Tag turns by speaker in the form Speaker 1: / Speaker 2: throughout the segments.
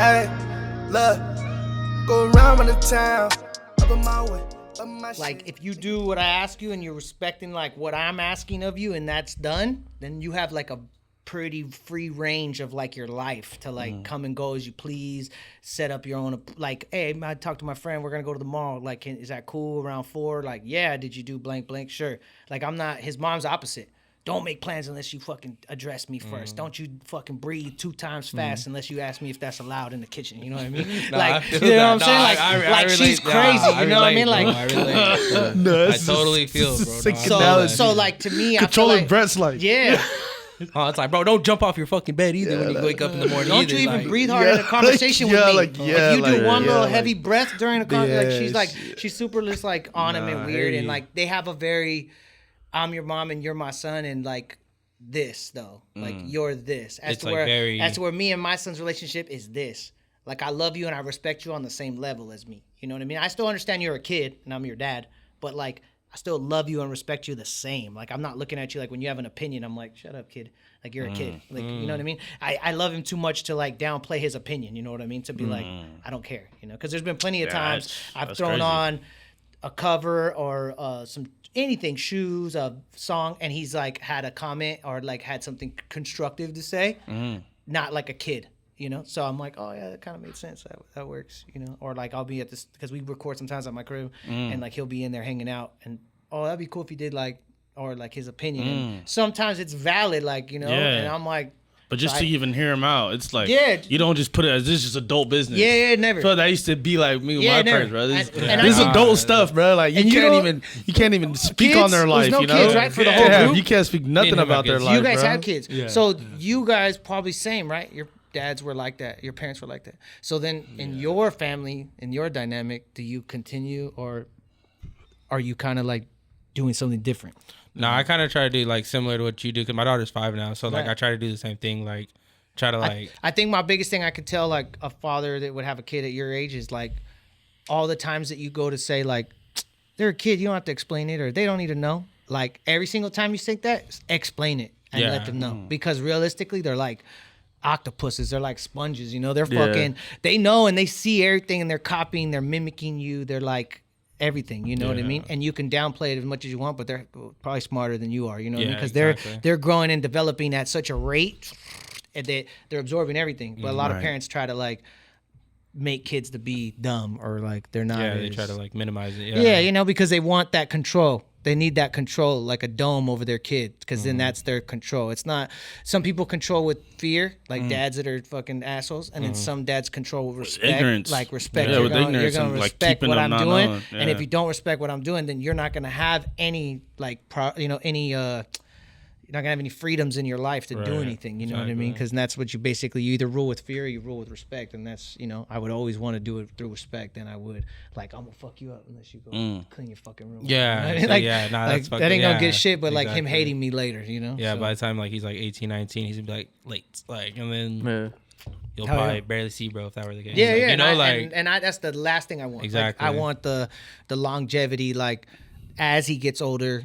Speaker 1: Hey, look, go around the town, up in my way.
Speaker 2: Like, if you do what I ask you and you're respecting like what I'm asking of you and that's done, then you have like a pretty free range of like your life to like come and go as you please, set up your own, like, hey, I talked to my friend, we're gonna go to the mall, like, is that cool around 4? Like, yeah, did you do blank blank? Sure. Like, I'm not, his mom's opposite. Don't make plans unless you fucking address me first. Don't you fucking breathe 2 times fast unless you ask me if that's allowed in the kitchen. You know what I mean? Like, you know what I'm saying? Like,
Speaker 3: I relate,
Speaker 2: she's crazy. You know what I mean? Like,
Speaker 3: I relate. I totally feel, bro.
Speaker 2: So like, to me,
Speaker 4: controlling
Speaker 2: I feel like,
Speaker 4: Brett's life.
Speaker 2: Yeah.
Speaker 3: Oh, it's like, bro, don't jump off your fucking bed either when you wake up in the morning.
Speaker 2: Don't you even breathe hard in a conversation with me. If you do one little heavy breath during a conversation, like she's super just like on him and weird, and like they have a very, I'm your mom and you're my son, and like this though, like you're this. As to where me and my son's relationship is this. Like, I love you and I respect you on the same level as me. You know what I mean? I still understand you're a kid and I'm your dad, but like, I still love you and respect you the same. Like, I'm not looking at you like when you have an opinion, I'm like, shut up, kid. Like, you're a kid. Like, you know what I mean? I love him too much to like downplay his opinion. You know what I mean? To be like, I don't care. You know, because there's been plenty of times I've thrown on a cover or anything, shoes, a song, and he's like had a comment or like had something constructive to say, not like a kid. You know, so I'm like, oh yeah, that kind of made sense. That works, you know. Or like, I'll be at this because we record sometimes at my crib, and like he'll be in there hanging out, and oh, that'd be cool if he did like, or like his opinion. And sometimes it's valid, like, you know, and I'm like,
Speaker 4: but just to even hear him out, it's like,
Speaker 2: yeah,
Speaker 4: you don't just put it as this is adult business.
Speaker 2: Yeah, never.
Speaker 4: So that used to be like me with my parents, bro. This is
Speaker 2: I
Speaker 4: adult stuff, bro. Like you can't even speak on their life.
Speaker 2: No
Speaker 4: you know,
Speaker 2: kids, right? For the whole group,
Speaker 4: you can't speak nothing about their life.
Speaker 2: You guys
Speaker 4: bro.
Speaker 2: have kids, so you guys probably same, right? Your dads were like that. Your parents were like that. So then, in your family, in your dynamic, do you continue, or are you kind of like doing something different?
Speaker 3: No, I kind of try to do like similar to what you do because my daughter's 5 now. So like I try to do the same thing. Like try to like.
Speaker 2: I think my biggest thing I could tell like a father that would have a kid at your age is like all the times that you go to say like they're a kid, you don't have to explain it, or they don't need to know. Like every single time you think that, explain it and let them know, because realistically they're like octopuses, they're like sponges, you know, they're fucking, they know and they see everything and they're copying, they're mimicking you, they're like everything, you know what I mean? And you can downplay it as much as you want, but they're probably smarter than you are, you know what I mean? Because they're growing and developing at such a rate and they're absorbing everything. But a lot of parents try to like make kids to be dumb, or like they're not. Yeah,
Speaker 3: they try to like minimize it.
Speaker 2: Yeah, you know, because they want that control. They need that control, like a dome over their kid, because then that's their control. It's not, some people control with fear, like dads that are fucking assholes, and then some dads control with respect.
Speaker 4: Ignorance.
Speaker 2: Like respect.
Speaker 4: Yeah,
Speaker 2: you're
Speaker 4: with
Speaker 2: gonna,
Speaker 4: ignorance
Speaker 2: you're gonna
Speaker 4: and, like,
Speaker 2: respect
Speaker 4: keeping
Speaker 2: what
Speaker 4: them
Speaker 2: I'm
Speaker 4: not
Speaker 2: doing,
Speaker 4: knowing.
Speaker 2: and if you don't respect what I'm doing, then you're not gonna have any like you're not gonna have any freedoms in your life to do anything. You know what I mean? Because that's what you basically, you either rule with fear or you rule with respect, and that's, you know, I would always want to do it through respect. And I would like, I'm gonna fuck you up unless you go clean your fucking room.
Speaker 3: Yeah,
Speaker 2: you know what I mean?
Speaker 3: like,
Speaker 2: like, that ain't gonna get shit. But like him hating me later, you know.
Speaker 3: Yeah,
Speaker 2: so.
Speaker 3: by the time like he's like 18, 19, he's gonna be like late, like, and then you'll probably barely see, bro, if that were the case.
Speaker 2: Yeah,
Speaker 3: like,
Speaker 2: yeah.
Speaker 3: You know,
Speaker 2: and that's the last thing I want.
Speaker 3: Exactly.
Speaker 2: Like, I want the longevity. Like as he gets older,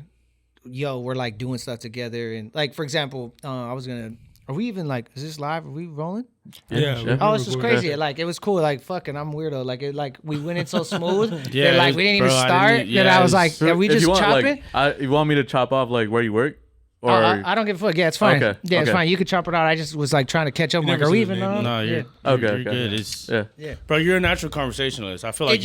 Speaker 2: we're like doing stuff together, and like for example, are we even like, is this live? Are we rolling?
Speaker 3: Yeah.
Speaker 2: Oh, this is crazy. Like it was cool. Like fucking, I'm weirdo. Like we went in so smooth.
Speaker 4: Yeah,
Speaker 2: that, like we didn't even start. That I was like, are we just chopping?
Speaker 5: You want me to chop off like where you work? Or
Speaker 2: I don't give a fuck. Yeah, it's fine.
Speaker 5: Okay.
Speaker 2: Yeah, it's fine. You could chop it out. I just was like trying to catch up. I'm like, are we even on?
Speaker 4: No, you're good. It's bro, you're a natural conversationalist. I feel like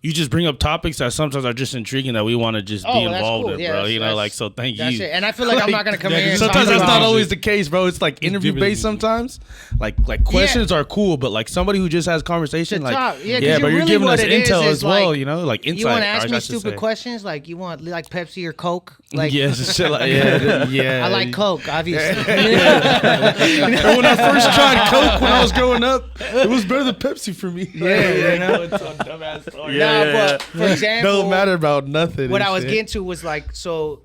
Speaker 4: you just bring up topics that sometimes are just intriguing that we want to just be involved with, bro. You know, like, so thank you.
Speaker 2: It. And I feel like I'm not going to come in here and
Speaker 4: sometimes
Speaker 2: talk
Speaker 4: that's
Speaker 2: about
Speaker 4: not always the case, bro. It's like interview based sometimes. Like questions are cool, but like somebody who just has conversation, like, but you're giving us intel as well, you know, like insight.
Speaker 2: You want to ask me stupid questions? Like you want like Pepsi or Coke? Like
Speaker 4: shit like yeah.
Speaker 2: I like Coke, obviously.
Speaker 4: And when I first tried Coke when I was growing up, it was better than Pepsi for me.
Speaker 2: Yeah, you know, it's a dumbass story. But for example,
Speaker 4: don't matter about nothing.
Speaker 2: What I was getting to was like, so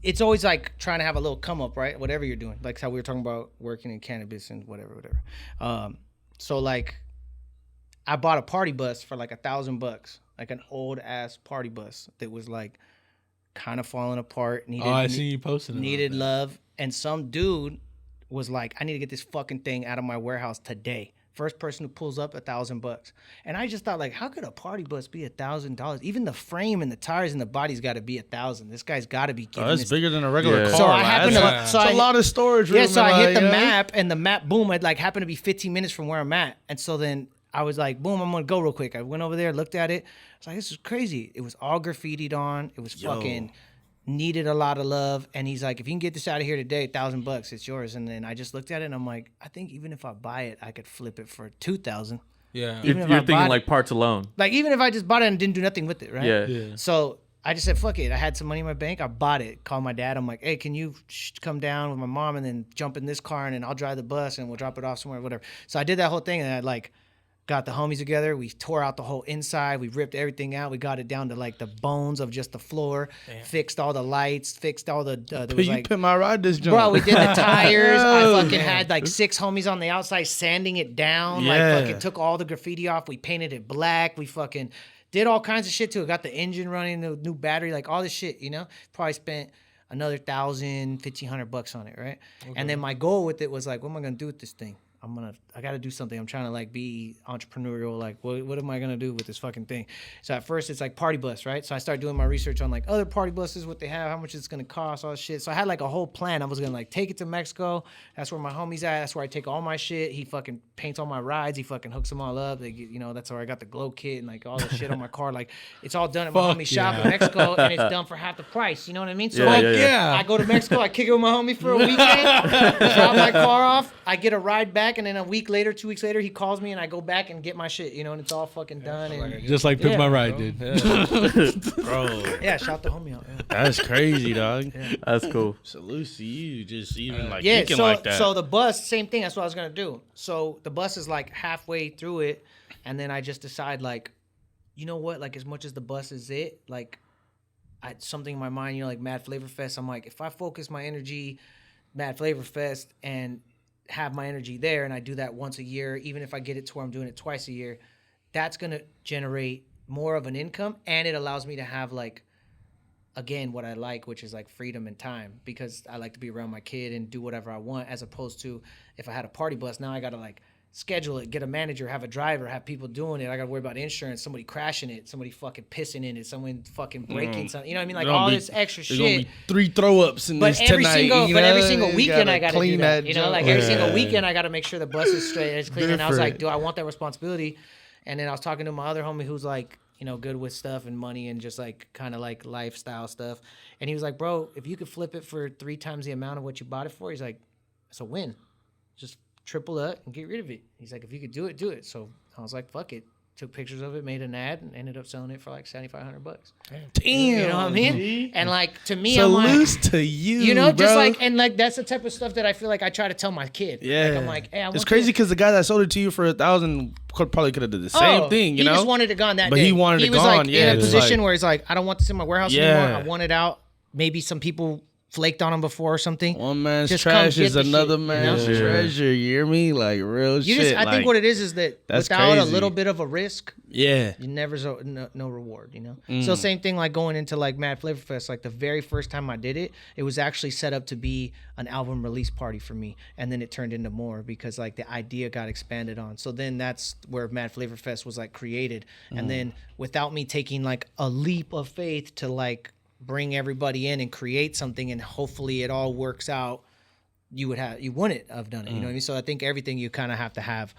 Speaker 2: it's always like trying to have a little come up, right? Whatever you're doing, like how we were talking about working in cannabis and whatever. So like, I bought a party bus for like $1,000, like an old ass party bus that was like kind of falling apart.
Speaker 3: I see you posting.
Speaker 2: Needed love, and some dude was like, I need to get this fucking thing out of my warehouse today. First person who pulls up, $1,000. And I just thought, like, how could a party bus be $1,000? Even the frame and the tires and the body's got to be $1,000. This guy's got to be getting
Speaker 4: that's bigger than a regular car.
Speaker 2: So I happened to,
Speaker 4: so a lot of storage room.
Speaker 2: Yeah, so I hit the map, and the map, boom, it like happened to be 15 minutes from where I'm at. And so then I was like, boom, I'm gonna go real quick. I went over there, looked at it. I was like, this is crazy. It was all graffitied on. It was fucking needed a lot of love. And he's like, if you can get this out of here today, $1,000, it's yours. And then I just looked at it and I'm like, I think even if I buy it, I could flip it for $2,000.
Speaker 3: Yeah.
Speaker 5: You're thinking like parts alone.
Speaker 2: Like even if I just bought it and didn't do nothing with it, right?
Speaker 5: Yeah.
Speaker 2: So I just said, fuck it. I had some money in my bank. I bought it. Called my dad. I'm like, hey, can you come down with my mom and then jump in this car and then I'll drive the bus and we'll drop it off somewhere, whatever. So I did that whole thing and I like got the homies together. We tore out the whole inside. We ripped everything out. We got it down to like the bones of just the floor. Damn. Fixed all the lights. Fixed all the. There was
Speaker 4: you
Speaker 2: like,
Speaker 4: put my ride this jump.
Speaker 2: Bro, we did the tires. I fucking had like 6 homies on the outside sanding it down.
Speaker 4: Yeah.
Speaker 2: Like fucking took all the graffiti off. We painted it black. We fucking did all kinds of shit to it. Got the engine running, the new battery, like all this shit. You know, probably spent another $1,000-$1,500 on it, right? Okay. And then my goal with it was like, what am I gonna do with this thing? I got to do something. I'm trying to like be entrepreneurial. Like, what am I going to do with this fucking thing? So at first it's like party bus, right? So I started doing my research on like other party buses, what they have, how much it's going to cost, all this shit. So I had like a whole plan. I was going to like take it to Mexico. That's where my homie's at. That's where I take all my shit. He fucking paints all my rides. He fucking hooks them all up. They get, you know, that's where I got the glow kit and like all the shit on my car. Like it's all done at my homie's shop in Mexico and it's done for half the price. You know what I mean? So I go to Mexico. I kick it with my homie for a weekend, drop my car off. I get a ride back and then a week later, 2 weeks later, he calls me and I go back and get my shit, you know, and it's all fucking done. And,
Speaker 6: just like Pimp My Ride, dude.
Speaker 4: Bro.
Speaker 2: Yeah, shout the homie out. Yeah.
Speaker 4: That's crazy, dog.
Speaker 2: Yeah.
Speaker 5: That's cool.
Speaker 4: Salute to you, just even like thinking like that.
Speaker 2: So the bus, same thing. That's what I was gonna do. So the bus is like halfway through it, and then I just decide like, you know what? Like as much as the bus is it, like, something in my mind, you know, like Mad Flavor Fest. I'm like, if I focus my energy, Mad Flavor Fest, and have my energy there, and I do that once a year, even if I get it to where I'm doing it twice a year, that's gonna generate more of an income, and it allows me to have like, again, what I like, which is like freedom and time, because I like to be around my kid and do whatever I want, as opposed to if I had a party bus, now I gotta like schedule it, get a manager, have a driver, have people doing it. I gotta worry about insurance, somebody crashing it, somebody fucking pissing in it, someone fucking breaking something. You know what I mean? Like all this extra shit.
Speaker 4: There's gonna be 3 throw-ups in this tonight.
Speaker 2: But every single weekend I gotta do that. You know, like every single weekend I gotta make sure the bus is straight and it's clean. And I was like, do I want that responsibility? And then I was talking to my other homie who's like, you know, good with stuff and money and just like kind of like lifestyle stuff. And he was like, bro, if you could flip it for 3 times the amount of what you bought it for, he's like, it's a win. Just triple that and get rid of it. He's like, if you could do it, do it. So I was like, fuck it. Took pictures of it, made an ad, and ended up selling it for like $7,500.
Speaker 4: Damn,
Speaker 2: you know what I mean? G. And like to me,
Speaker 4: I'm
Speaker 2: like,
Speaker 4: to you,
Speaker 2: you know, just
Speaker 4: bro.
Speaker 2: like, and like that's the type of stuff that I feel like I try to tell my kid.
Speaker 4: Yeah,
Speaker 2: like, I'm like, hey,
Speaker 4: it's crazy because the guy that sold it to you for $1,000 probably could have did the same thing. You know,
Speaker 2: he just wanted it gone that
Speaker 4: but
Speaker 2: day.
Speaker 4: He wanted it
Speaker 2: was
Speaker 4: gone.
Speaker 2: Like in a position where he's like, I don't want this in my warehouse anymore. I want it out. Maybe some people flaked on him before or something.
Speaker 4: One man's just trash is another man's treasure. You hear me? Like real shit.
Speaker 2: I think what it is that without crazy. A little bit of a risk, you never no reward. You know. So same thing like going into like Mad Flavor Fest. Like the very first time I did it, it was actually set up to be an album release party for me, and then it turned into more because like the idea got expanded on. So then that's where Mad Flavor Fest was like created, and then without me taking like a leap of faith to like bring everybody in and create something and hopefully it all works out, you wouldn't have done it. You know what I mean? So I think everything you kind of have to have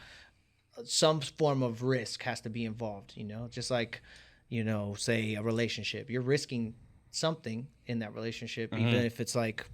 Speaker 2: some form of risk has to be involved, you know, just like, you know, say a relationship, you're risking something in that relationship, even if it's like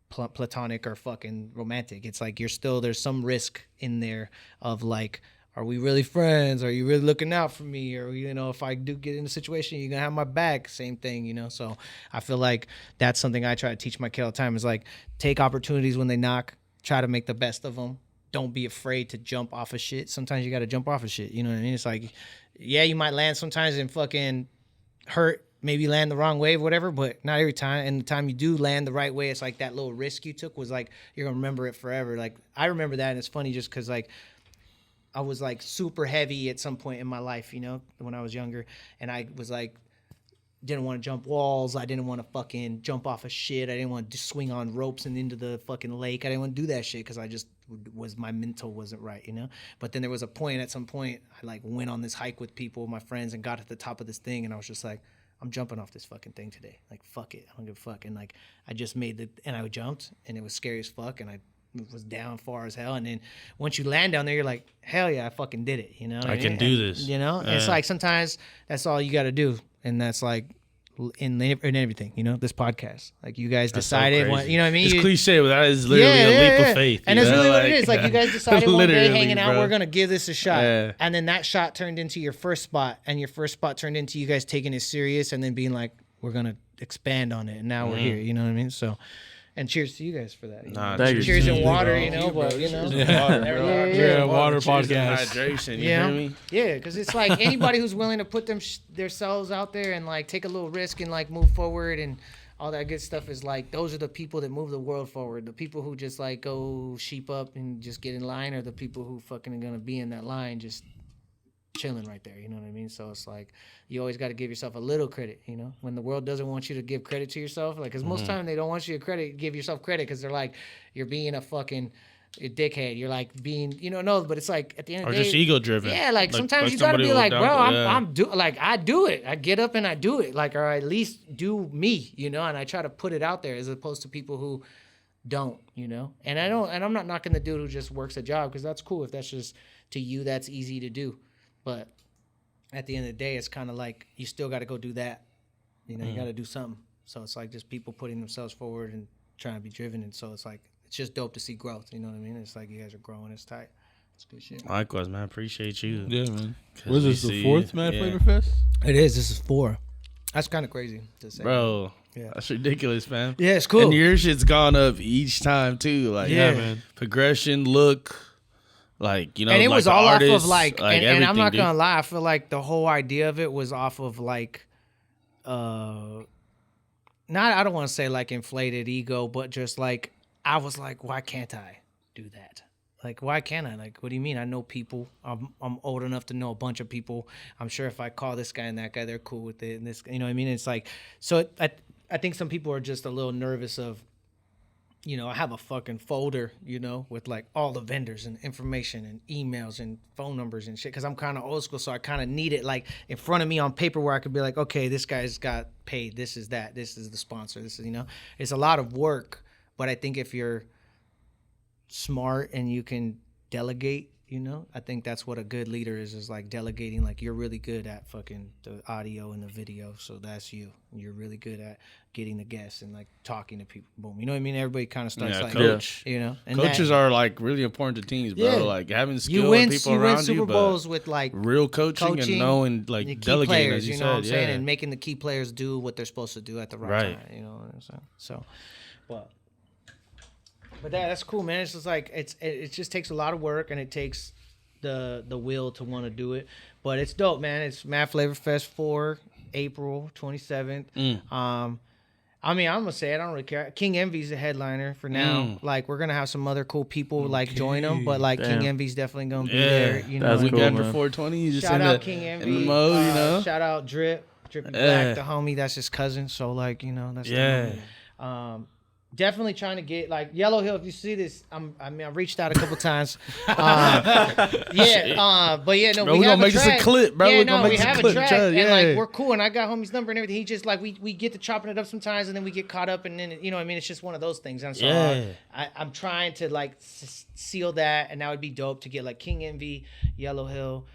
Speaker 2: platonic or fucking romantic. It's like there's some risk in there of like, are we really friends? Are you really looking out for me? Or, you know, if I do get in a situation, you're going to have my back. Same thing, you know? So I feel like that's something I try to teach my kid all the time is like, take opportunities when they knock, try to make the best of them. Don't be afraid to jump off of shit. Sometimes you got to jump off of shit. You know what I mean? It's like, yeah, you might land sometimes and fucking hurt, maybe land the wrong way or whatever, but not every time. And the time you do land the right way, it's like that little risk you took was like, you're going to remember it forever. Like, I remember that, and it's funny just because, like, I was like super heavy at some point in my life, you know, when I was younger, and I was like didn't want to jump walls. I didn't want to fucking jump off of shit. I didn't want to swing on ropes and into the fucking lake. I didn't want to do that shit because I just my mental wasn't right, you know? But then there was a point, at some point, I like went on this hike with people, my friends, and got to the top of this thing, and I was just like, I'm jumping off this fucking thing today. Like, fuck it. I don't give a fuck. And like, I just and I jumped, and it was scary as fuck, and I was down far as hell. And then once you land down there, you're like, hell yeah, I fucking did it. You know,
Speaker 4: I can do this.
Speaker 2: You know, it's like sometimes that's all you got to do, and that's like in everything. You know, this podcast, like you guys decided, you know what I mean?
Speaker 4: It's cliche, but that is literally a leap of faith.
Speaker 2: And that's really what it is. Like you guys decided one day hanging out,
Speaker 4: bro.
Speaker 2: we're gonna give this a shot, and then that shot turned into your first spot, and your first spot turned into you guys taking it serious, and then being like, we're gonna expand on it, and now we're here. You know what I mean? So. And cheers to you guys for that. Cheers in water, you know, but you know.
Speaker 4: Water podcast. Hydration, you hear me?
Speaker 2: Yeah, because it's like anybody who's willing to put themselves out there and like take a little risk and like move forward and all that good stuff is like, those are the people that move the world forward. The people who just like go sheep up and just get in line are the people who fucking are going to be in that line just chilling right there, you know what I mean? So it's like you always got to give yourself a little credit, you know, when the world doesn't want you to give credit to yourself, like, because most time they don't want you to give yourself credit because they're like, you're being a fucking dickhead, you're like being, you know, no, but it's like at the end of the day,
Speaker 4: just ego driven.
Speaker 2: Yeah, like sometimes you gotta be like, bro, I do it, I get up and I do it, like, or at least do me, you know, and I try to put it out there as opposed to people who don't, you know, and I'm not knocking the dude who just works a job, because that's cool if that's just to you, that's easy to do. But at the end of the day, it's kind of like you still got to go do that. You know, you got to do something. So it's like just people putting themselves forward and trying to be driven. And so it's like, it's just dope to see growth. You know what I mean? It's like you guys are growing. It's tight. It's good shit.
Speaker 4: Likewise, man. Appreciate you.
Speaker 5: Yeah, man. Was this the fourth Mad Flavor Fest?
Speaker 2: It is. This is 4. That's kind of crazy to say.
Speaker 4: Bro. Yeah. That's ridiculous, man.
Speaker 2: Yeah, it's cool.
Speaker 4: And your shit's gone up each time, too. Like,
Speaker 2: man.
Speaker 4: Progression, look. Like, you know,
Speaker 2: and it
Speaker 4: like
Speaker 2: was all
Speaker 4: artist,
Speaker 2: off of like and I'm not gonna lie, I feel like the whole idea of it was off of like I don't want to say like inflated ego, but just like I was like, why can't I do that? Like, why can't I? Like, what do you mean? I know people. I'm old enough to know a bunch of people. I'm sure if I call this guy and that guy, they're cool with it. And this, you know what I mean? It's like, so I think some people are just a little nervous of, you know, I have a fucking folder, you know, with like all the vendors and information and emails and phone numbers and shit. Cause I'm kind of old school. So I kind of need it like in front of me on paper where I could be like, okay, this guy's got paid. This is that. This is the sponsor. This is, you know, it's a lot of work. But I think if you're smart and you can delegate, you know, I think that's what a good leader is like delegating. Like, you're really good at fucking the audio and the video, so that's you. You're really good at getting the guests and like talking to people. Boom, you know what I mean? Everybody kind of starts like,
Speaker 4: coach.
Speaker 2: You know, and
Speaker 4: coaches are like really important to teams, bro. Yeah. Like having skill and people around you. You win Super Bowls with like
Speaker 2: real
Speaker 4: coaching and knowing like delegating,
Speaker 2: players,
Speaker 4: as you
Speaker 2: know what I'm
Speaker 4: said,
Speaker 2: saying, and making the key players do what they're supposed to do at the right time. You know what I'm saying? So, but that's cool, man. It's just like it just takes a lot of work, and it takes the will to want to do it. But it's dope, man. It's Mad Flavor Fest 4, April 27th. I mean, I'm gonna say it, I don't really care. King Envy's the headliner for now. Like, we're gonna have some other cool people like join them, but like King Envy's definitely gonna be there. You know,
Speaker 4: that's weekend cool, before 20. You just
Speaker 2: shout out King Envy.
Speaker 4: In the mode, you know.
Speaker 2: Shout out Drippy Black, the homie. That's his cousin. So like, you know, that's the homie. Definitely trying to get like Yellow Hill. If you see this, I reached out a couple times. But yeah, no,
Speaker 4: bro,
Speaker 2: we
Speaker 4: gonna
Speaker 2: have
Speaker 4: make
Speaker 2: a track.
Speaker 4: this a clip, bro.
Speaker 2: Yeah, no, we have a track, and like we're cool, and I got homie's number and everything. He just like we get to chopping it up sometimes, and then we get caught up, and then you know what I mean. It's just one of those things, and so I'm trying to like seal that, and that would be dope to get like King Envy, Yellow Hill.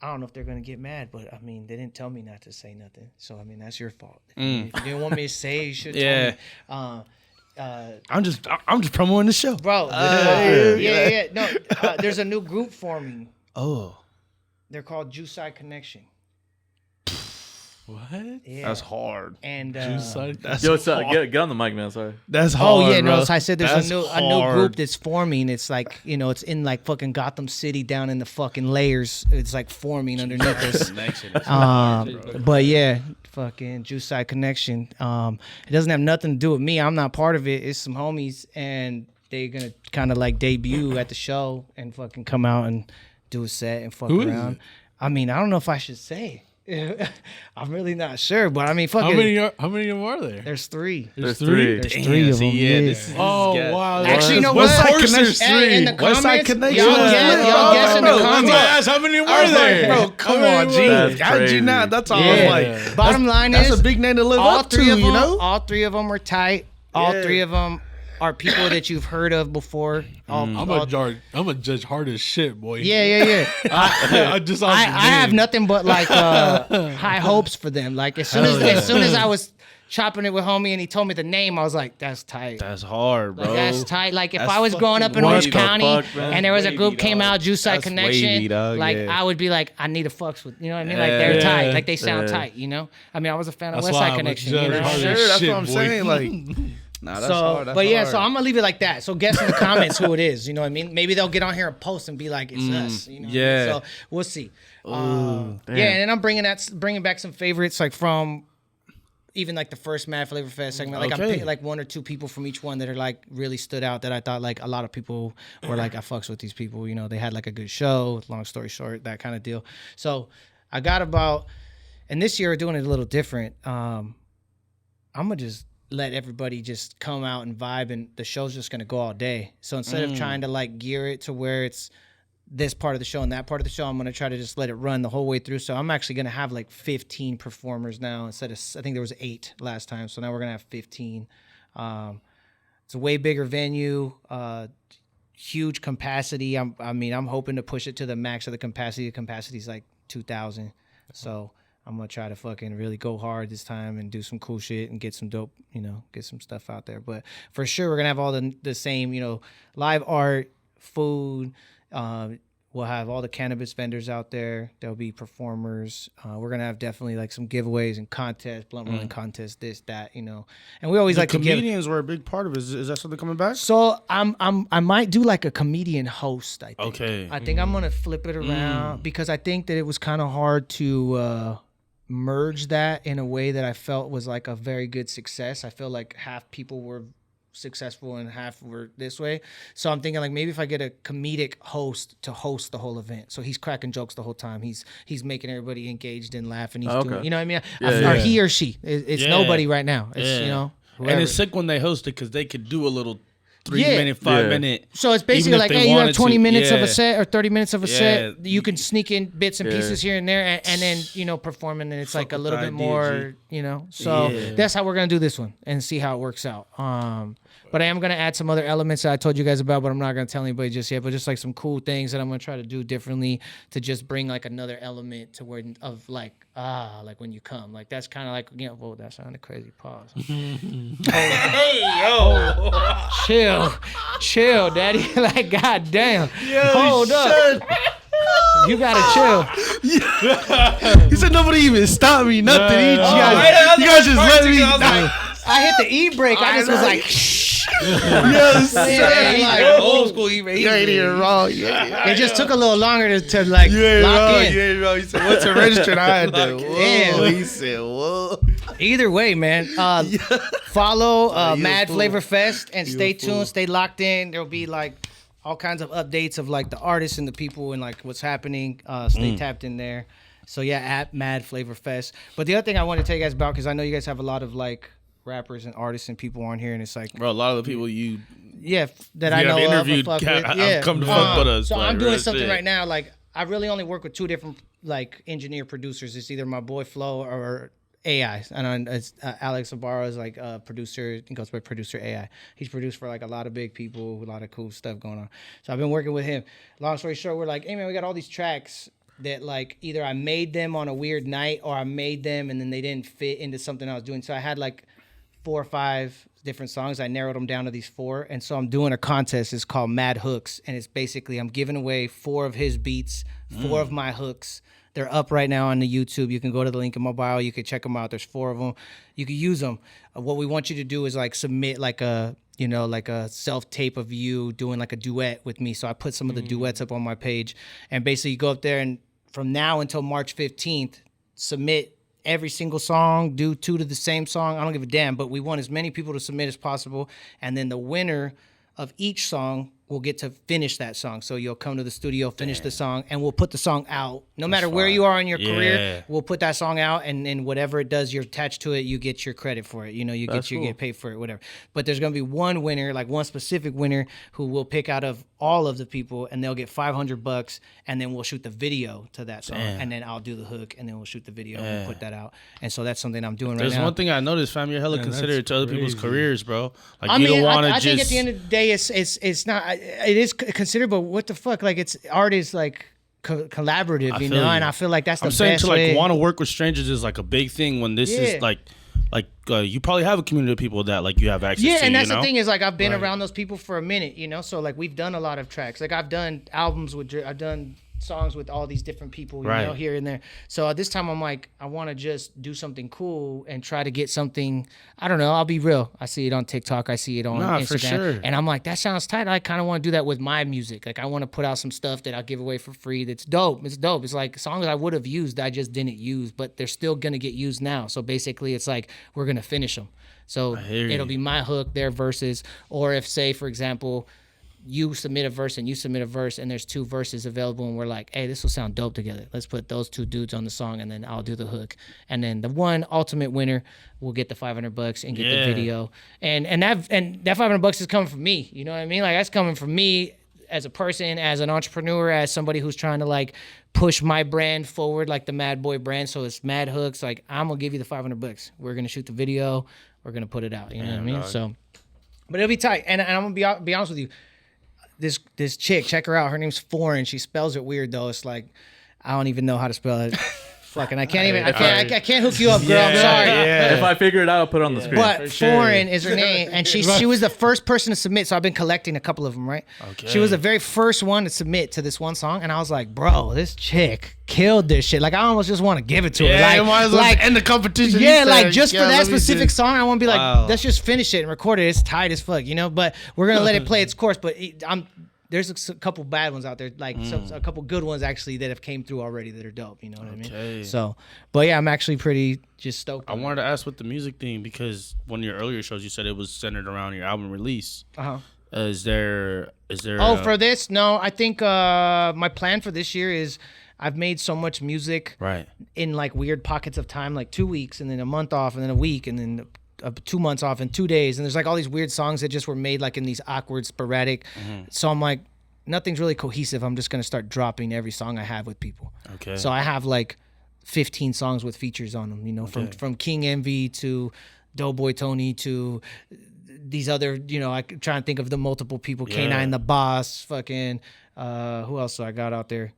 Speaker 2: I don't know if they're gonna get mad, but I mean, they didn't tell me not to say nothing. So I mean, that's your fault. If you didn't want me to say, you should tell me.
Speaker 4: I'm just promoting the show,
Speaker 2: bro. No, there's a new group forming.
Speaker 4: Oh,
Speaker 2: they're called Juice-Side Connection.
Speaker 5: What?
Speaker 2: Yeah.
Speaker 4: That's hard.
Speaker 2: And
Speaker 5: get on the mic, man. Sorry.
Speaker 4: That's hard.
Speaker 2: Oh yeah,
Speaker 4: bro.
Speaker 2: no. So I said there's a new group that's forming. It's like, you know, it's in like fucking Gotham City, down in the fucking layers. It's like forming underneath us. But yeah, fucking Juice-Side Connection. It doesn't have nothing to do with me. I'm not part of it. It's some homies, and they're gonna kind of like debut at the show and fucking come out and do a set and fuck around. I mean, I don't know if I should say. I'm really not sure, but I mean, fuck
Speaker 6: how
Speaker 2: it.
Speaker 6: many of them are there?
Speaker 2: There's 3.
Speaker 5: There's 3.
Speaker 2: There's 3 of them.
Speaker 4: This is
Speaker 6: Wow.
Speaker 2: Actually, you know
Speaker 6: West
Speaker 2: what?
Speaker 6: Side Connection.
Speaker 2: Hey, in the
Speaker 1: West Side
Speaker 2: comments,
Speaker 1: Connection.
Speaker 2: y'all guess in the comments.
Speaker 6: How many were
Speaker 1: I was
Speaker 6: there?
Speaker 1: like, bro, come on, G.
Speaker 5: That's
Speaker 1: How'd you
Speaker 5: crazy.
Speaker 1: not? That's all I was like.
Speaker 2: Bottom line
Speaker 1: That's
Speaker 2: is,
Speaker 1: a big name to live
Speaker 2: all
Speaker 1: up to,
Speaker 2: 3 of them,
Speaker 1: you know?
Speaker 2: all 3 of them were tight. All 3 of them are people that you've heard of before.
Speaker 6: I'm a judge hard as shit, boy.
Speaker 2: Yeah.
Speaker 6: I
Speaker 2: I have nothing but like high hopes for them. Like as soon as I was chopping it with homie and he told me the name, I was like, that's tight.
Speaker 4: That's hard, bro.
Speaker 2: Like, that's tight. Like if
Speaker 4: That's
Speaker 2: I was growing up in
Speaker 4: fucking
Speaker 2: Orange
Speaker 4: wavy.
Speaker 2: County
Speaker 5: Man.
Speaker 2: and there was a group
Speaker 4: Wavy,
Speaker 2: came
Speaker 4: dog.
Speaker 2: out, Juice Side
Speaker 4: That's
Speaker 2: Connection,
Speaker 4: wavy, dog,
Speaker 2: like
Speaker 4: yeah.
Speaker 2: I would be like, I need to fucks with, you know what I mean? Like they're tight. Like they sound tight, you know? I mean, I was a fan of West Side Connection, you know?
Speaker 1: Sure, that's what I'm saying. Like, nah, that's hard. That's hard.
Speaker 2: So I'm gonna leave it like that. So guess in the comments who it is. You know what I mean? Maybe they'll get on here and post and be like, "It's us." You know?
Speaker 4: yeah.
Speaker 2: So we'll see. And then I'm bringing back some favorites like from even like the first Mad Flavor Fest segment. Like I'm picking like 1 or 2 people from each one that are like really stood out that I thought like a lot of people were like, I fucks with these people. You know, they had like a good show. Long story short, that kind of deal. So I got about, and this year we're doing it a little different. I'm gonna just let everybody just come out and vibe, and the show's just gonna go all day. So instead of trying to like gear it to where it's this part of the show and that part of the show, I'm gonna try to just let it run the whole way through. So I'm actually gonna have like 15 performers now instead of, I think there was 8 last time. So now we're gonna have 15. It's a way bigger venue, huge capacity. I'm hoping to push it to the max of the capacity. The capacity is like 2,000. So I'm gonna try to fucking really go hard this time and do some cool shit and get some dope, get some stuff out there. But for sure, we're gonna have all the same, live art, food. We'll have all the cannabis vendors out there. There'll be performers. We're gonna have definitely like some giveaways and contests, blunt rolling contests, this, that, And we always like
Speaker 4: comedians were a big part of it. Is that something coming back?
Speaker 2: So I might do like a comedian host. I think.
Speaker 4: Okay.
Speaker 2: I think I'm gonna flip it around because I think that it was kind of hard to merge that in a way that I felt was like a very good success. I feel like half people were successful and half were this way. So I'm thinking like maybe if I get a comedic host to host the whole event, so he's cracking jokes the whole time, he's making everybody engaged and laughing. He's doing, you know what I mean? Or he or she. It's nobody right now. It's whoever.
Speaker 4: And it's sick when they host it because they could do a little 3-minute, 5-minute.
Speaker 2: So it's basically like, hey, you have 20 minutes of a set or 30 minutes of a set. You can sneak in bits and pieces here and there, and then performing, and it's like a little bit more, So that's how we're gonna do this one and see how it works out. But I am gonna add some other elements that I told you guys about, but I'm not gonna tell anybody just yet. But just like some cool things that I'm gonna try to do differently to just bring like another element to where of like when you come, like that's kind of like whoa, that sounded crazy. Pause. Hey yo, chill, daddy. Like goddamn, hold up. You gotta chill.
Speaker 1: He said nobody even stopped me, nothing. You guys just let me.
Speaker 2: I hit the e-brake. I just was like, shh.
Speaker 1: Yes,
Speaker 2: like old school e-brake.
Speaker 1: You ain't even wrong. Yeah.
Speaker 2: It just took a little longer to like lock in.
Speaker 1: You ain't wrong. He said, what's a registered? I had to.
Speaker 2: Damn.
Speaker 1: He said, whoa.
Speaker 2: Either way, man. Follow Mad Flavor Fest and stay tuned. Stay locked in. There'll be like all kinds of updates of like the artists and the people and like what's happening. Stay tapped in there. So yeah, at Mad Flavor Fest. But the other thing I want to tell you guys about, because I know you guys have a lot of like rappers and artists and people on here, and it's like,
Speaker 4: bro, a lot of the people
Speaker 2: that I know
Speaker 4: have interviewed
Speaker 2: of,
Speaker 4: have come to fuck with us.
Speaker 2: So
Speaker 4: like,
Speaker 2: I'm doing something right now. Like I really only work with 2 different like engineer producers. It's either my boy Flo or AI, and it's Alex Ibarra is like a producer. He goes by producer AI. He's produced for like a lot of big people, a lot of cool stuff going on. So I've been working with him. Long story short, we're like, hey man, we got all these tracks that like either I made them on a weird night or I made them and then they didn't fit into something I was doing. So I had like 4 or 5 different songs. I narrowed them down to these 4. And so I'm doing a contest. It's called Mad Hooks. And it's basically I'm giving away 4 of his beats, 4 of my hooks. They're up right now on the YouTube. You can go to the link in my bio. You can check them out. There's 4 of them. You can use them. What we want you to do is like submit like a, like a self-tape of you doing like a duet with me. So I put some of the duets up on my page. And basically you go up there and from now until March 15th, submit every single song, do 2 to the same song. I don't give a damn, but we want as many people to submit as possible. And then the winner of each song will get to finish that song. So you'll come to the studio, finish the song, and we'll put the song out. No matter where you are in your career, we'll put that song out, and whatever it does, you're attached to it, you get your credit for it. You know, you get paid for it, whatever. But there's going to be one winner, like one specific winner, who we'll pick out of all of the people, and they'll get $500, and then we'll shoot the video to that song, and then I'll do the hook, and then we'll shoot the video and put that out. And so that's something I'm doing right now.
Speaker 4: There's one thing I noticed, fam, you're hella considerate to other people's careers, bro. Like, you don't want to just...
Speaker 2: I think at the end of the day, it's not... It is considered, but what the fuck? Like, it's art is like collaborative, you know. And I feel like that's the best way.
Speaker 4: I'm saying to like want to work with strangers is like a big thing when this is like you probably have a community of people that like you have access to.
Speaker 2: Yeah, and that's the thing is like I've been around those people for a minute, you know. So like we've done a lot of tracks. Like I've done albums with, I've done songs with all these different people, you know, here and there. So this time I'm like, I want to just do something cool and try to get something. I don't know. I'll be real. I see it on TikTok. I see it on Instagram.
Speaker 4: For sure.
Speaker 2: And I'm like, that sounds tight. I kind of want to do that with my music. Like I want to put out some stuff that I'll give away for free. That's dope. It's dope. It's like songs I would have used, I just didn't use, but they're still going to get used now. So basically it's like, we're going to finish them. So it'll be my hook, their verses. Or if, say, for example, you submit a verse and you submit a verse and there's 2 verses available and we're like, hey, this will sound dope together. Let's put those 2 dudes on the song and then I'll do the hook. And then the one ultimate winner will get the $500 and get the video. And that $500 is coming from me. You know what I mean? Like that's coming from me as a person, as an entrepreneur, as somebody who's trying to like push my brand forward, like the Mad Boy brand. So it's Mad Hooks. Like I'm gonna give you the $500. We're gonna shoot the video. We're gonna put it out. You know what I mean? Dog. So, but it'll be tight. And I'm gonna be honest with you. This chick, check her out. Her name's Foreign. She spells it weird though. It's like I don't even know how to spell it. Fucking, I can't hook you up, girl. I'm sorry.
Speaker 5: Yeah. If I figure it out, I'll put it on the screen.
Speaker 2: But Foreign is her name, and she was the first person to submit. So I've been collecting a couple of them, right? Okay. She was the very first one to submit to this one song, and I was like, bro, this chick killed this shit. Like I almost just want to give it to her.
Speaker 4: Like, might as well end the competition.
Speaker 2: Yeah, like just for that specific song, I want to be like, let's just finish it and record it. It's tight as fuck, you know. But we're gonna let it play its course. But there's a couple bad ones out there, like a couple good ones actually that have came through already that are dope. You know what I mean? So, but yeah, I'm actually pretty just stoked.
Speaker 4: I wanted to ask with the music thing because one of your earlier shows you said it was centered around your album release. Is there?
Speaker 2: For this? No, I think my plan for this year is I've made so much music in like weird pockets of time, like 2 weeks and then a month off and then a week and then 2 months off in 2 days, and there's like all these weird songs that just were made like in these awkward, sporadic. So I'm like, nothing's really cohesive. I'm just gonna start dropping every song I have with people. Okay. So I have like 15 songs with features on them. You know, from King Envy to Doughboy Tony to these other. You know, I try and think of the multiple people. K9 the Boss. Fucking who else do I got out there?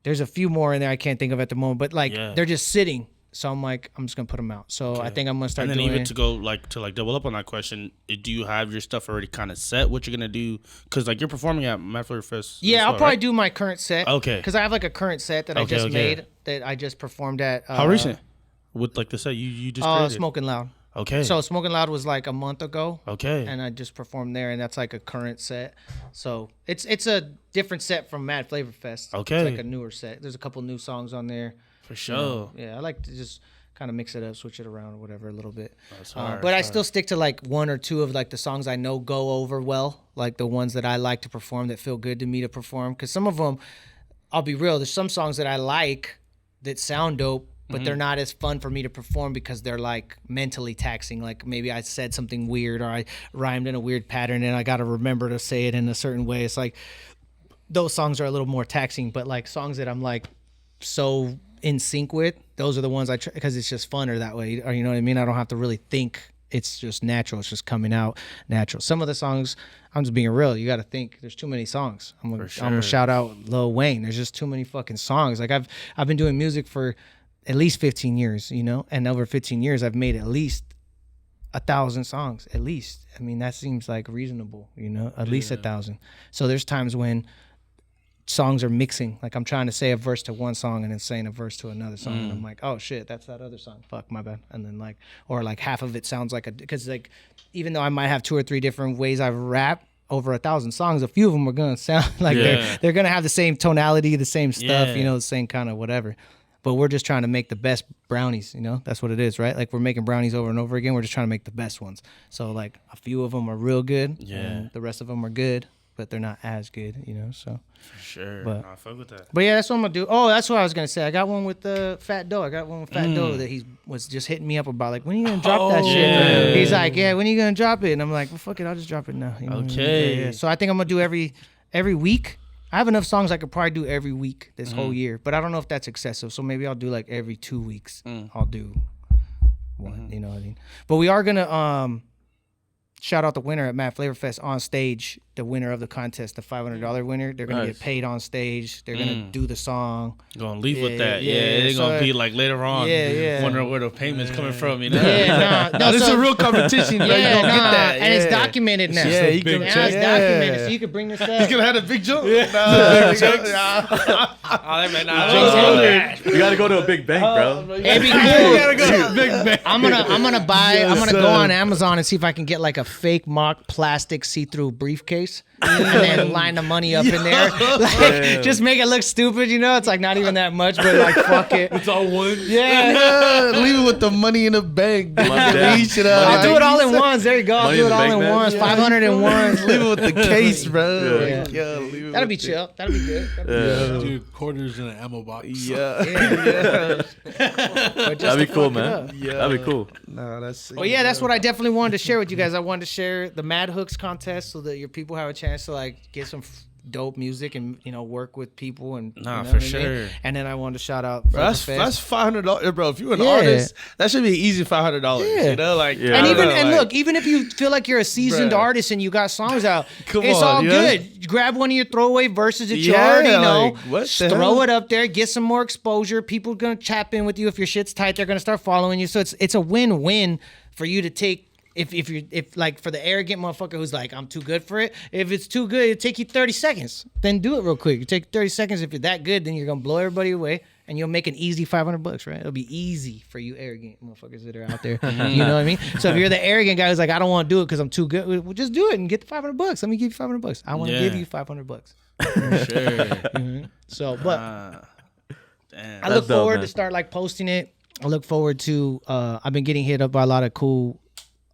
Speaker 2: There's a few more in there I can't think of at the moment, but like they're just sitting. So I'm like, I'm just gonna put them out. So I think I'm gonna start.
Speaker 4: And then
Speaker 2: doing
Speaker 4: even to go like double up on that question, do you have your stuff already kind of set? What you're gonna do? Because like you're performing at Mad Flavor Fest.
Speaker 2: Yeah, I'll probably do my current set.
Speaker 4: Okay.
Speaker 2: Because I have like a current set that I just made that I just performed at.
Speaker 4: How recent? With like the set you just created?
Speaker 2: Smoking Loud.
Speaker 4: Okay.
Speaker 2: So Smoking Loud was like a month ago.
Speaker 4: Okay.
Speaker 2: And I just performed there, and that's like a current set. So it's a different set from Mad Flavor Fest.
Speaker 4: Okay.
Speaker 2: It's like a newer set. There's a couple new songs on there.
Speaker 4: For sure.
Speaker 2: You know? Yeah, I like to just kind of mix it up, switch it around or whatever a little bit. But I still stick to like 1 or 2 of like the songs I know go over well, like the ones that I like to perform that feel good to me to perform. Because some of them, I'll be real, there's some songs that I like that sound dope, but they're not as fun for me to perform because they're like mentally taxing. Like maybe I said something weird or I rhymed in a weird pattern and I got to remember to say it in a certain way. It's like those songs are a little more taxing, but like songs that I'm like so in sync with, those are the ones I try because it's just funner that way. Or you know what I mean? I don't have to really think. It's just natural. It's just coming out natural. Some of the songs, I'm just being real. You got to think. There's too many songs. I'm gonna shout out Lil Wayne. There's just too many fucking songs. Like I've been doing music for at least 15 years, you know, and over 15 years I've made at least 1,000 songs. At least. I mean, that seems like reasonable, you know, at least 1,000. So there's times when songs are mixing, like I'm trying to say a verse to one song and then saying a verse to another song and I'm like, oh shit, that's that other song, fuck, my bad. And then like, or like half of it sounds like because like even though I might have 2 or 3 different ways I rap over 1,000 songs, a few of them are gonna sound like they're gonna have the same tonality, the same stuff, you know, the same kind of whatever. But we're just trying to make the best brownies, you know? That's what it is, right? Like we're making brownies over and over again. We're just trying to make the best ones. So like a few of them are real good and the rest of them are good. but they're not as good, So
Speaker 4: for sure.
Speaker 2: But
Speaker 4: I fuck with that.
Speaker 2: But yeah, that's what I'm gonna do. Oh, that's what I was gonna say. I got one with Fat Doe. I got one with Fat Doe that he was just hitting me up about. Like, when are you gonna drop that shit?
Speaker 4: Yeah.
Speaker 2: He's like, yeah, when are you gonna drop it? And I'm like, well, fuck it, I'll just drop it now.
Speaker 4: Okay.
Speaker 2: Yeah. So I think I'm gonna do every week. I have enough songs I could probably do every week this whole year, but I don't know if that's excessive. So maybe I'll do like every 2 weeks. I'll do one. You know what I mean? But we are gonna shout out the winner at Mad Flavor Fest on stage. The winner of the contest, the $500 winner. They're gonna get paid on stage. They're gonna do the song.
Speaker 4: Gonna leave with that. They're gonna be like later on. Wondering where the payment's coming from. No,
Speaker 1: this is a real competition. You gonna get that,
Speaker 2: and it's documented now.
Speaker 1: Yeah, you can
Speaker 2: it's documented, so you can bring this up.
Speaker 1: He's gonna have a big jump.
Speaker 5: You gotta go to a big bank, bro.
Speaker 2: It'd be cool. I'm gonna go on Amazon and see if I can get like a fake mock plastic see-through briefcase. And then line the money up in there. Just make it look stupid, It's like not even that much, but like fuck it.
Speaker 6: It's all one.
Speaker 2: Yeah.
Speaker 1: Leave it with the money in the bank.
Speaker 2: I'll do it all in ones. There you go. I'll do it all in ones. 500 in ones.
Speaker 1: Leave it with the case, bro.
Speaker 2: That'll be chill. That'll be good.
Speaker 6: Dude, quarters in an ammo box.
Speaker 1: Yeah.
Speaker 5: That'd be cool, man. That'd be cool.
Speaker 1: No, that's.
Speaker 2: Well, yeah, that's what I definitely wanted to share with you guys. I wanted to share the Mad Hooks contest so that your people have a chance to like get some dope music and work with people and
Speaker 4: for sure.
Speaker 2: And then I wanted to shout out.
Speaker 1: Bro, that's $500, bro. If you're an artist, that should be an easy $500.
Speaker 2: And look, even if you feel like you're a seasoned artist and you got songs out, it's all good. Grab one of your throwaway verses that you already know. Throw it up there, get some more exposure. People are gonna chap in with you if your shit's tight. They're gonna start following you. So it's a win-win for you to take. If like for the arrogant motherfucker who's like, I'm too good for it. If it's too good, it'll take you 30 seconds. Then do it real quick. You take 30 seconds. If you're that good, then you're gonna blow everybody away, and you'll make an easy $500, right? It'll be easy for you arrogant motherfuckers that are out there. You know what I mean? So if you're the arrogant guy who's like, I don't want to do it because I'm too good, well, just do it and get the $500. Let me give you $500. I want to give you $500.
Speaker 4: Sure.
Speaker 2: So, but I look forward to start like posting it. I look forward to. I've been getting hit up by a lot of cool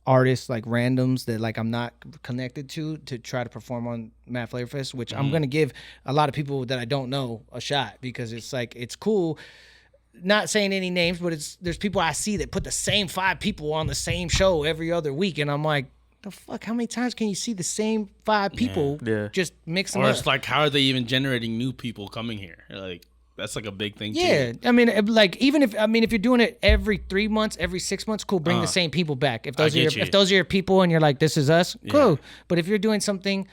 Speaker 2: artists, like randoms that like I'm not connected to try to perform on Mad Flavor Fest, which I'm gonna give a lot of people that I don't know a shot, because it's like, it's cool. Not saying any names, but there's people I see that put the same 5 people on the same show every other week, and I'm like, the fuck, how many times can you see the same 5 people just mix them up?
Speaker 4: Or it's like, how are they even generating new people coming here? Like, that's like a big thing too.
Speaker 2: Yeah, I mean, like, even if you're doing it every 3 months, every 6 months, cool. Bring the same people back. If those are your people and you're like, this is us, cool. But if you're doing something,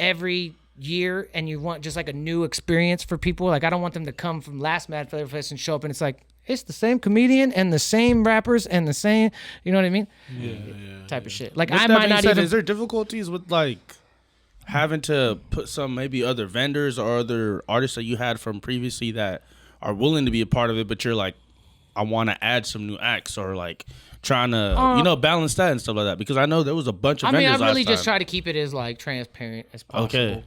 Speaker 2: every year and you want just like a new experience for people, like I don't want them to come from last Mad Flavor Fest and show up and it's like, it's the same comedian and the same rappers and the same, you know what I mean? Type of shit. Like, I might not even.
Speaker 4: Is there difficulties with like having to put some maybe other vendors or other artists that you had from previously that are willing to be a part of it, but you're like, I want to add some new acts, or like trying to balance that and stuff like that? Because I know there was a bunch of vendors.
Speaker 2: I really just try to keep it as like transparent as possible. Okay.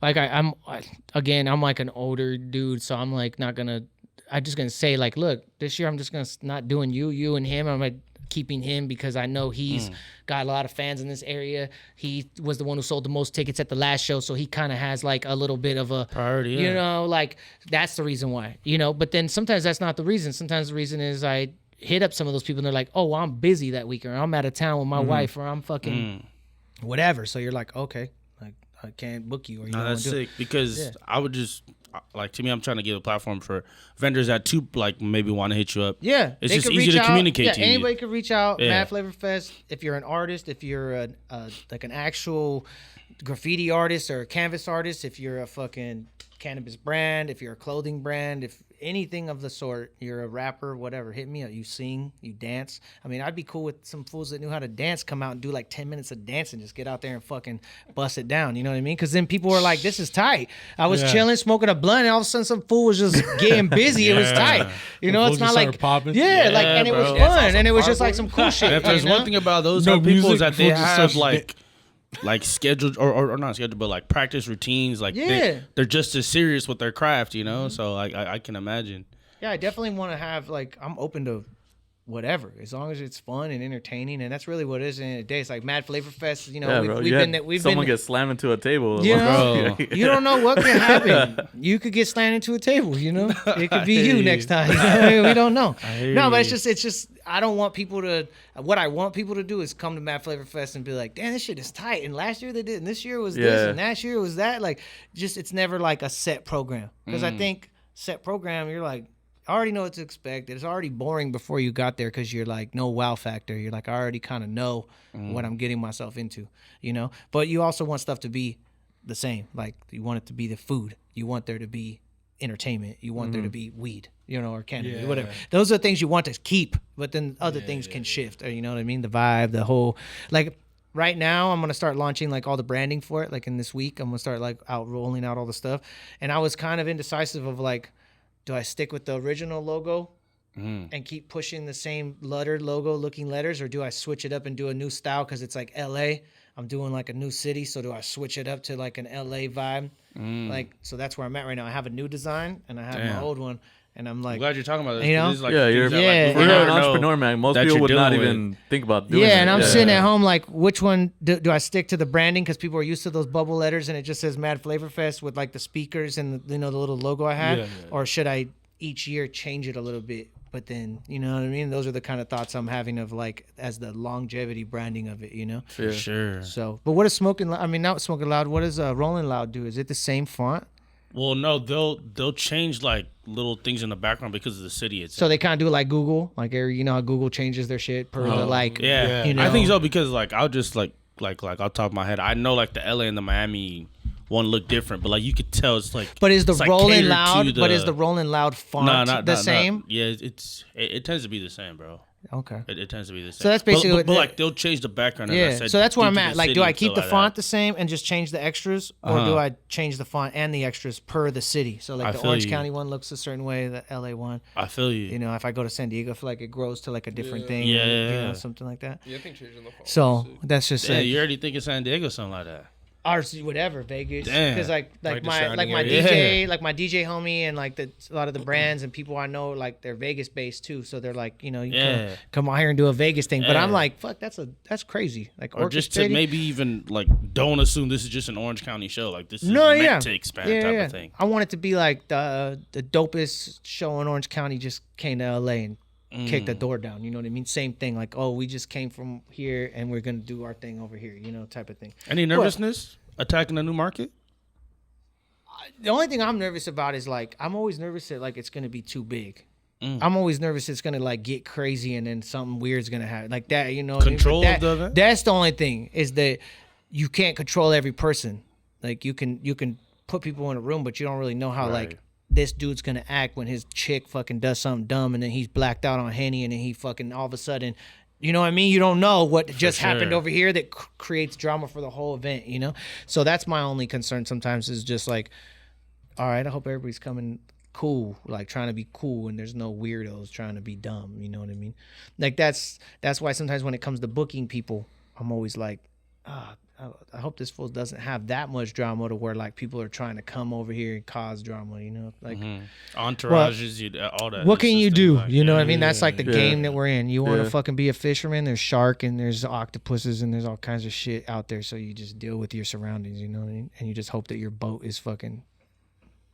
Speaker 2: Like I'm like an older dude, so I'm like I'm just gonna say like, look, this year I'm just gonna not doing you and him. I'm like keeping him because I know he's got a lot of fans in this area. He was the one who sold the most tickets at the last show, so he kind of has like a little bit of a priority. Like that's the reason why. But then sometimes that's not the reason. Sometimes the reason is I hit up some of those people and they're like, oh, well, I'm busy that week, or I'm out of town with my wife, or I'm fucking whatever. So you're like, okay, like I can't book you. Or you
Speaker 4: no, that's sick, because I would just. Like, to me, I'm trying to give a platform for vendors that too, like, maybe want to hit you up.
Speaker 2: Yeah,
Speaker 4: it's just easy to communicate to you.
Speaker 2: Anybody could reach out. Mad Flavor Fest. If you're an artist, if you're like an actual graffiti artist or a canvas artist, if you're a fucking cannabis brand, if you're a clothing brand, if anything of the sort, you're a rapper, whatever, hit me up. You sing, you dance. I mean, I'd be cool with some fools that knew how to dance come out and do like 10 minutes of dance and just get out there and fucking bust it down. You know what I mean? Because then people were like, this is tight. I was chilling, smoking a blunt, and all of a sudden some fool was just getting busy. It was tight. It's not like popping. And it was fun, and it was just like some cool shit.
Speaker 4: If there's one thing about those people is that they have like scheduled or not scheduled, but like practice routines. Like they're just as serious with their craft, So I can imagine.
Speaker 2: Yeah, I definitely want to have I'm open to whatever, as long as it's fun and entertaining, and that's really what it is. In the day, it's like Mad Flavor Fest. You know,
Speaker 5: someone gets slammed into a table.
Speaker 2: You know, you don't know what could happen. You could get slammed into a table. You know, it could be you next time. We don't know. No, but it's just I don't want people to. What I want people to do is come to Mad Flavor Fest and be like, damn, this shit is tight. And last year they did, and this year was this, and last year was that. Like, just it's never like a set program, because I think set program, you're like, I already know what to expect. It's already boring before you got there, because you're like, no wow factor. You're like, I already kind of know what I'm getting myself into, you know? But you also want stuff to be the same. Like, you want it to be the food. You want there to be entertainment. You want there to be weed, you know, or candy, or whatever. Those are the things you want to keep, but then other things can shift. Or, you know what I mean? The vibe, the whole, like, right now I'm going to start launching like all the branding for it. Like in this week, I'm going to start like rolling out all the stuff. And I was kind of indecisive of like, do I stick with the original logo and keep pushing the same logo looking letters, or do I switch it up and do a new style? Because it's like LA. I'm doing like a new city, so do I switch it up to like an LA vibe? Like, so that's where I'm at right now. I have a new design and I have my old one, and I'm like,
Speaker 4: I'm glad you're talking about this.
Speaker 2: You know?
Speaker 4: Like,
Speaker 5: you're an entrepreneur, man. Most people would not even think about doing it.
Speaker 2: And I'm sitting at home like, which one do I stick to the branding? Because people are used to those bubble letters and it just says Mad Flavor Fest with like the speakers and the, you know, the little logo I had, or should I each year change it a little bit? But then, you know what I mean? Those are the kind of thoughts I'm having of like, as the longevity branding of it, you know?
Speaker 4: For sure.
Speaker 2: So, but what is Smoking Loud? I mean, not Smoking Loud. What does Rolling Loud do? Is it the same font?
Speaker 4: Well, no, they'll change like little things in the background because of the city itself.
Speaker 2: So they kind of do it like Google, like, you know how Google changes their shit per the like.
Speaker 4: Yeah,
Speaker 2: you know?
Speaker 4: I think so, because like I'll just like off the top of my head, I know like the LA and the Miami one look different, but like you could tell it's like.
Speaker 2: But is the
Speaker 4: like
Speaker 2: Rolling Loud? But is the Rolling Loud font the same?
Speaker 4: Yeah, it tends to be the same, bro.
Speaker 2: Okay.
Speaker 4: It tends to be the same.
Speaker 2: So that's basically
Speaker 4: but like they'll change the background.
Speaker 2: Yeah.
Speaker 4: As I said,
Speaker 2: So that's where
Speaker 4: due
Speaker 2: I'm
Speaker 4: to
Speaker 2: at.
Speaker 4: the
Speaker 2: Like, do
Speaker 4: city
Speaker 2: I keep the
Speaker 4: like
Speaker 2: font
Speaker 4: that.
Speaker 2: the same and just change the extras, or do I change the font and the extras per the city? So like the Orange County one looks a certain way, the LA one.
Speaker 4: I feel you.
Speaker 2: You know, if I go to San Diego, I feel like it grows to like a different thing.
Speaker 4: Yeah.
Speaker 2: You know, something like that.
Speaker 1: Yeah, I think changing the font.
Speaker 2: So that's just
Speaker 4: Yeah,
Speaker 2: it.
Speaker 4: you already think of San Diego, something like that.
Speaker 2: Or whatever, Vegas.
Speaker 4: Damn.
Speaker 2: Because like
Speaker 3: Like the
Speaker 2: my
Speaker 3: surrounding
Speaker 2: DJ, like my DJ homie, and like a lot of the brands and people I know, like they're Vegas based too. So they're like, you know, you come out here and do a Vegas thing. But I'm like, fuck, that's crazy. Like,
Speaker 4: Or just to maybe even like don't assume this is just an Orange County show. Like this is meant to expand type of thing.
Speaker 2: I want it to be like the dopest show in Orange County just came to LA and kicked the door down. You know what I mean? Same thing. Like, oh, we just came from here and we're gonna do our thing over here. You know, type of thing.
Speaker 4: Any nervousness attacking a new market?
Speaker 2: The only thing I'm nervous about is like, I'm always nervous that like it's gonna be too big. I'm always nervous it's gonna like get crazy and then something weird's gonna happen like that. You know,
Speaker 4: Control of the event?
Speaker 2: That's the only thing, is that you can't control every person. Like you can put people in a room, but you don't really know how like this dude's gonna act when his chick fucking does something dumb and then he's blacked out on Henny and then he fucking all of a sudden. You know what I mean? You don't know what just happened over here that creates drama for the whole event, you know? So that's my only concern sometimes, is just like, all right, I hope everybody's coming cool, like trying to be cool, and there's no weirdos trying to be dumb, you know what I mean? Like that's why sometimes when it comes to booking people, I'm always like, I hope this fool doesn't have that much drama to where like people are trying to come over here and cause drama, you know? Like
Speaker 4: entourages, all that.
Speaker 2: What can you do?
Speaker 4: Like,
Speaker 2: you know what I mean? That's like the game that we're in. You want to fucking be a fisherman, there's shark and there's octopuses and there's all kinds of shit out there. So you just deal with your surroundings, you know what I mean? And you just hope that your boat is fucking,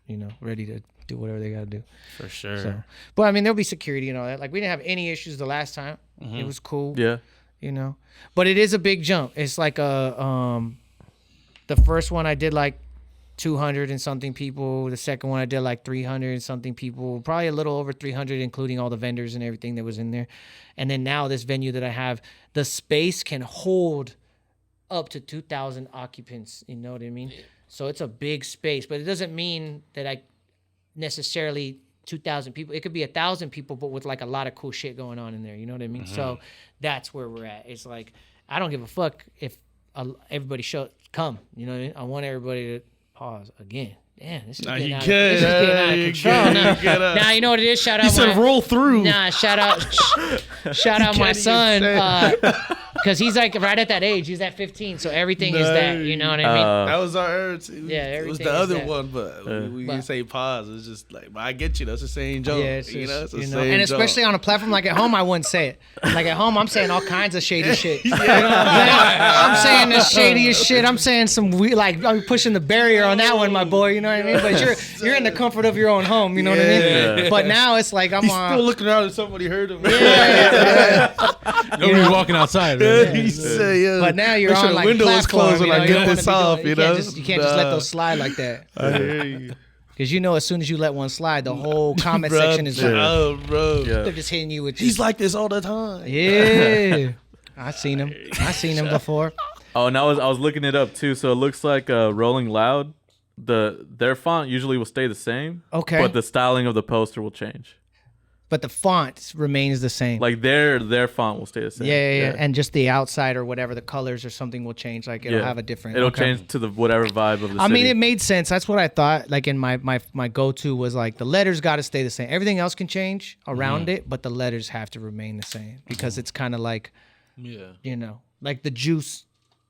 Speaker 2: you know, ready to do whatever they got to do.
Speaker 4: For sure.
Speaker 2: So, but I mean, there'll be security and all that. Like, we didn't have any issues the last time. It was cool.
Speaker 5: Yeah.
Speaker 2: You know, but it is a big jump. It's like the first one I did like 200 and something people. The second one I did like 300 and something people, probably a little over 300, including all the vendors and everything that was in there. And then now this venue that I have, the space can hold up to 2,000 occupants. You know what I mean? Yeah. So it's a big space, but it doesn't mean that I necessarily 2,000 people. It could be 1,000 people, but with like a lot of cool shit going on in there. You know what I mean? So that's where we're at. It's like, I don't give a fuck if everybody come. You know what I mean? I want everybody to pause again. Damn, this is getting out of control. Now you know what it is. Shout out.
Speaker 4: He said roll through.
Speaker 2: Nah, shout out my son. Because he's like right at that age. He's at 15, so everything is that. You know what I mean?
Speaker 4: That was our era too.
Speaker 2: Yeah,
Speaker 4: it was
Speaker 2: everything
Speaker 4: the
Speaker 2: is
Speaker 4: other
Speaker 2: that.
Speaker 4: one, but we can say pause. It's just like, but I get you. That's the same joke.
Speaker 2: Yeah, it's
Speaker 4: you
Speaker 2: just,
Speaker 4: know, it's the
Speaker 2: you
Speaker 4: same
Speaker 2: know, and especially
Speaker 4: joke.
Speaker 2: on a platform like at home, I wouldn't say it. Like at home, I'm saying all kinds of shady shit. You know what I'm saying? I'm saying the shadiest shit. I'm saying some weird, like I'm pushing the barrier on that one, my boy. You know what I mean? But you're in the comfort of your own home. You know what I mean?
Speaker 5: Yeah.
Speaker 2: But now it's like I'm
Speaker 4: He's
Speaker 2: on.
Speaker 4: still looking around and somebody heard him.
Speaker 6: Nobody's walking outside. Right?
Speaker 4: He said, yeah.
Speaker 2: But now you're
Speaker 4: Make sure
Speaker 2: on
Speaker 4: the
Speaker 2: like
Speaker 4: window is
Speaker 2: platform,
Speaker 4: closed when
Speaker 2: you know,
Speaker 4: I
Speaker 2: you
Speaker 4: get
Speaker 2: don't
Speaker 4: this
Speaker 2: wanna be
Speaker 4: off.
Speaker 2: doing-
Speaker 4: You know,
Speaker 2: you can't just let those slide like that.
Speaker 4: I hear you.
Speaker 2: Because you know, as soon as you let one slide, the whole comment
Speaker 4: Bro,
Speaker 2: section is like,
Speaker 4: oh, bro.
Speaker 5: Yeah.
Speaker 2: they're just hitting you with.
Speaker 4: He's like this all the time.
Speaker 2: yeah. I seen him before.
Speaker 5: Oh, and I was looking it up too. So it looks like Rolling Loud. Their font usually will stay the same.
Speaker 2: Okay.
Speaker 5: But the styling of the poster will change.
Speaker 2: But the font remains the same.
Speaker 5: Like their font will stay the same.
Speaker 2: Yeah. And just the outside or whatever, the colors or something will change. Like it'll have a different.
Speaker 5: It'll
Speaker 2: okay.
Speaker 5: change to the whatever vibe of the
Speaker 2: I
Speaker 5: city.
Speaker 2: mean, it made sense. That's what I thought. Like in my go-to was like the letters got to stay the same. Everything else can change around it, but the letters have to remain the same because it's kind of like, you know, like the juice.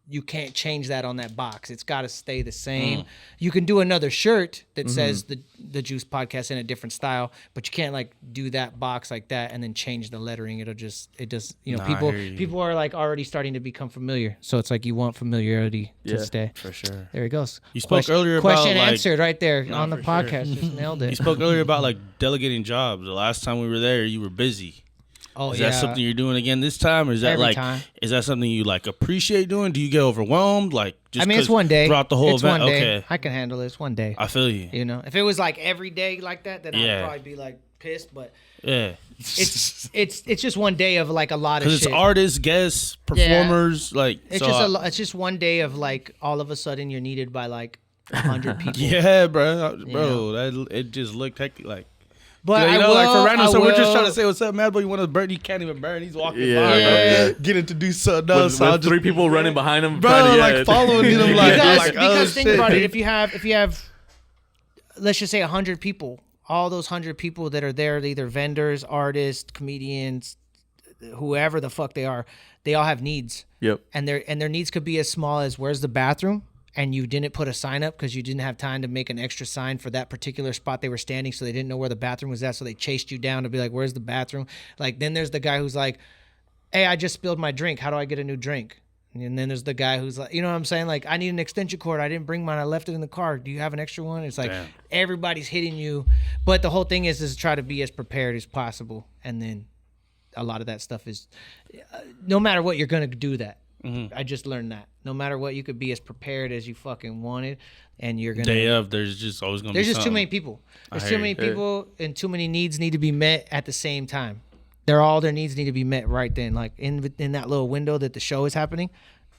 Speaker 2: You can't change that on that box. It's got to stay the same. You can do another shirt that says the Juice Podcast in a different style, but you can't like do that box like that and then change the lettering. It does. You know, people are like already starting to become familiar. So it's like you want familiarity to stay.
Speaker 4: For sure.
Speaker 2: There he goes.
Speaker 4: You spoke earlier about,
Speaker 2: question
Speaker 4: like-
Speaker 2: answered right there on the podcast. Just nailed
Speaker 4: You
Speaker 2: it.
Speaker 4: spoke earlier about like delegating jobs. The last time we were there, you were busy.
Speaker 2: Oh
Speaker 4: Is
Speaker 2: yeah.
Speaker 4: that something you're doing again this time, or is that
Speaker 2: Every
Speaker 4: like
Speaker 2: time.
Speaker 4: is that something you like appreciate doing? Do you get overwhelmed? Like just
Speaker 2: I mean, it's
Speaker 4: 'cause
Speaker 2: one day.
Speaker 4: throughout the whole
Speaker 2: it's
Speaker 4: event.
Speaker 2: one day.
Speaker 4: Okay,
Speaker 2: I can handle this one day.
Speaker 4: I feel you.
Speaker 2: You know, if it was like every day like that, then
Speaker 4: Yeah.
Speaker 2: I'd probably be like pissed. But
Speaker 4: Yeah,
Speaker 2: it's just one day of like a lot of
Speaker 4: because
Speaker 2: shit.
Speaker 4: it's artists, guests, performers. Like
Speaker 2: It's
Speaker 4: so
Speaker 2: just it's just one day of like all of a sudden you're needed by like 100 people.
Speaker 4: yeah, bro. That it just looked hectic. Like.
Speaker 2: But
Speaker 4: You know,
Speaker 2: I will,
Speaker 4: like for random,
Speaker 2: I
Speaker 4: so we're just
Speaker 2: will-
Speaker 4: trying to say what's up, man. But you want to burn, you can't even burn. He's walking
Speaker 5: Yeah,
Speaker 4: by,
Speaker 2: yeah.
Speaker 4: bro. Getting to do something else.
Speaker 5: with
Speaker 4: So I'll
Speaker 5: three people running behind him,
Speaker 4: bro,
Speaker 5: trying to,
Speaker 4: like following him, like,
Speaker 2: because
Speaker 4: oh,
Speaker 2: think
Speaker 4: shit.
Speaker 2: about it. If you have, let's just say 100 people, all those 100 people that are there, either vendors, artists, comedians, whoever the fuck they are, they all have needs.
Speaker 5: Yep.
Speaker 2: And their needs could be as small as where's the bathroom, and you didn't put a sign up because you didn't have time to make an extra sign for that particular spot they were standing, so they didn't know where the bathroom was at, so they chased you down to be like, where's the bathroom? Like, then there's the guy who's like, hey, I just spilled my drink. How do I get a new drink? And then there's the guy who's like, you know what I'm saying? Like, I need an extension cord. I didn't bring mine. I left it in the car. Do you have an extra one? It's like everybody's hitting you. But the whole thing is to try to be as prepared as possible. And then a lot of that stuff is, no matter what, you're going to do that. I just learned that. No matter what, you could be as prepared as you fucking wanted. And you're going to.
Speaker 4: Day of, there's just always going to be
Speaker 2: There's just too
Speaker 4: something.
Speaker 2: many people. There's
Speaker 4: I
Speaker 2: too
Speaker 4: hear
Speaker 2: many
Speaker 4: you.
Speaker 2: people, and too many needs need to be met at the same time. All their needs need to be met right then. Like in that little window that the show is happening,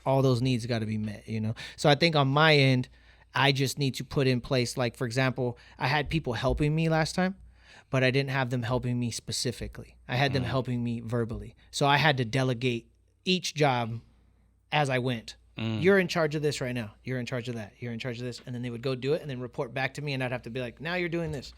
Speaker 2: all those needs got to be met, you know? So I think on my end, I just need to put in place, like, for example, I had people helping me last time, but I didn't have them helping me specifically. I had them helping me verbally. So I had to delegate each job as I went. You're in charge of this right now. You're in charge of that. You're in charge of this. And then they would go do it and then report back to me, and I'd have to be like, now you're doing this.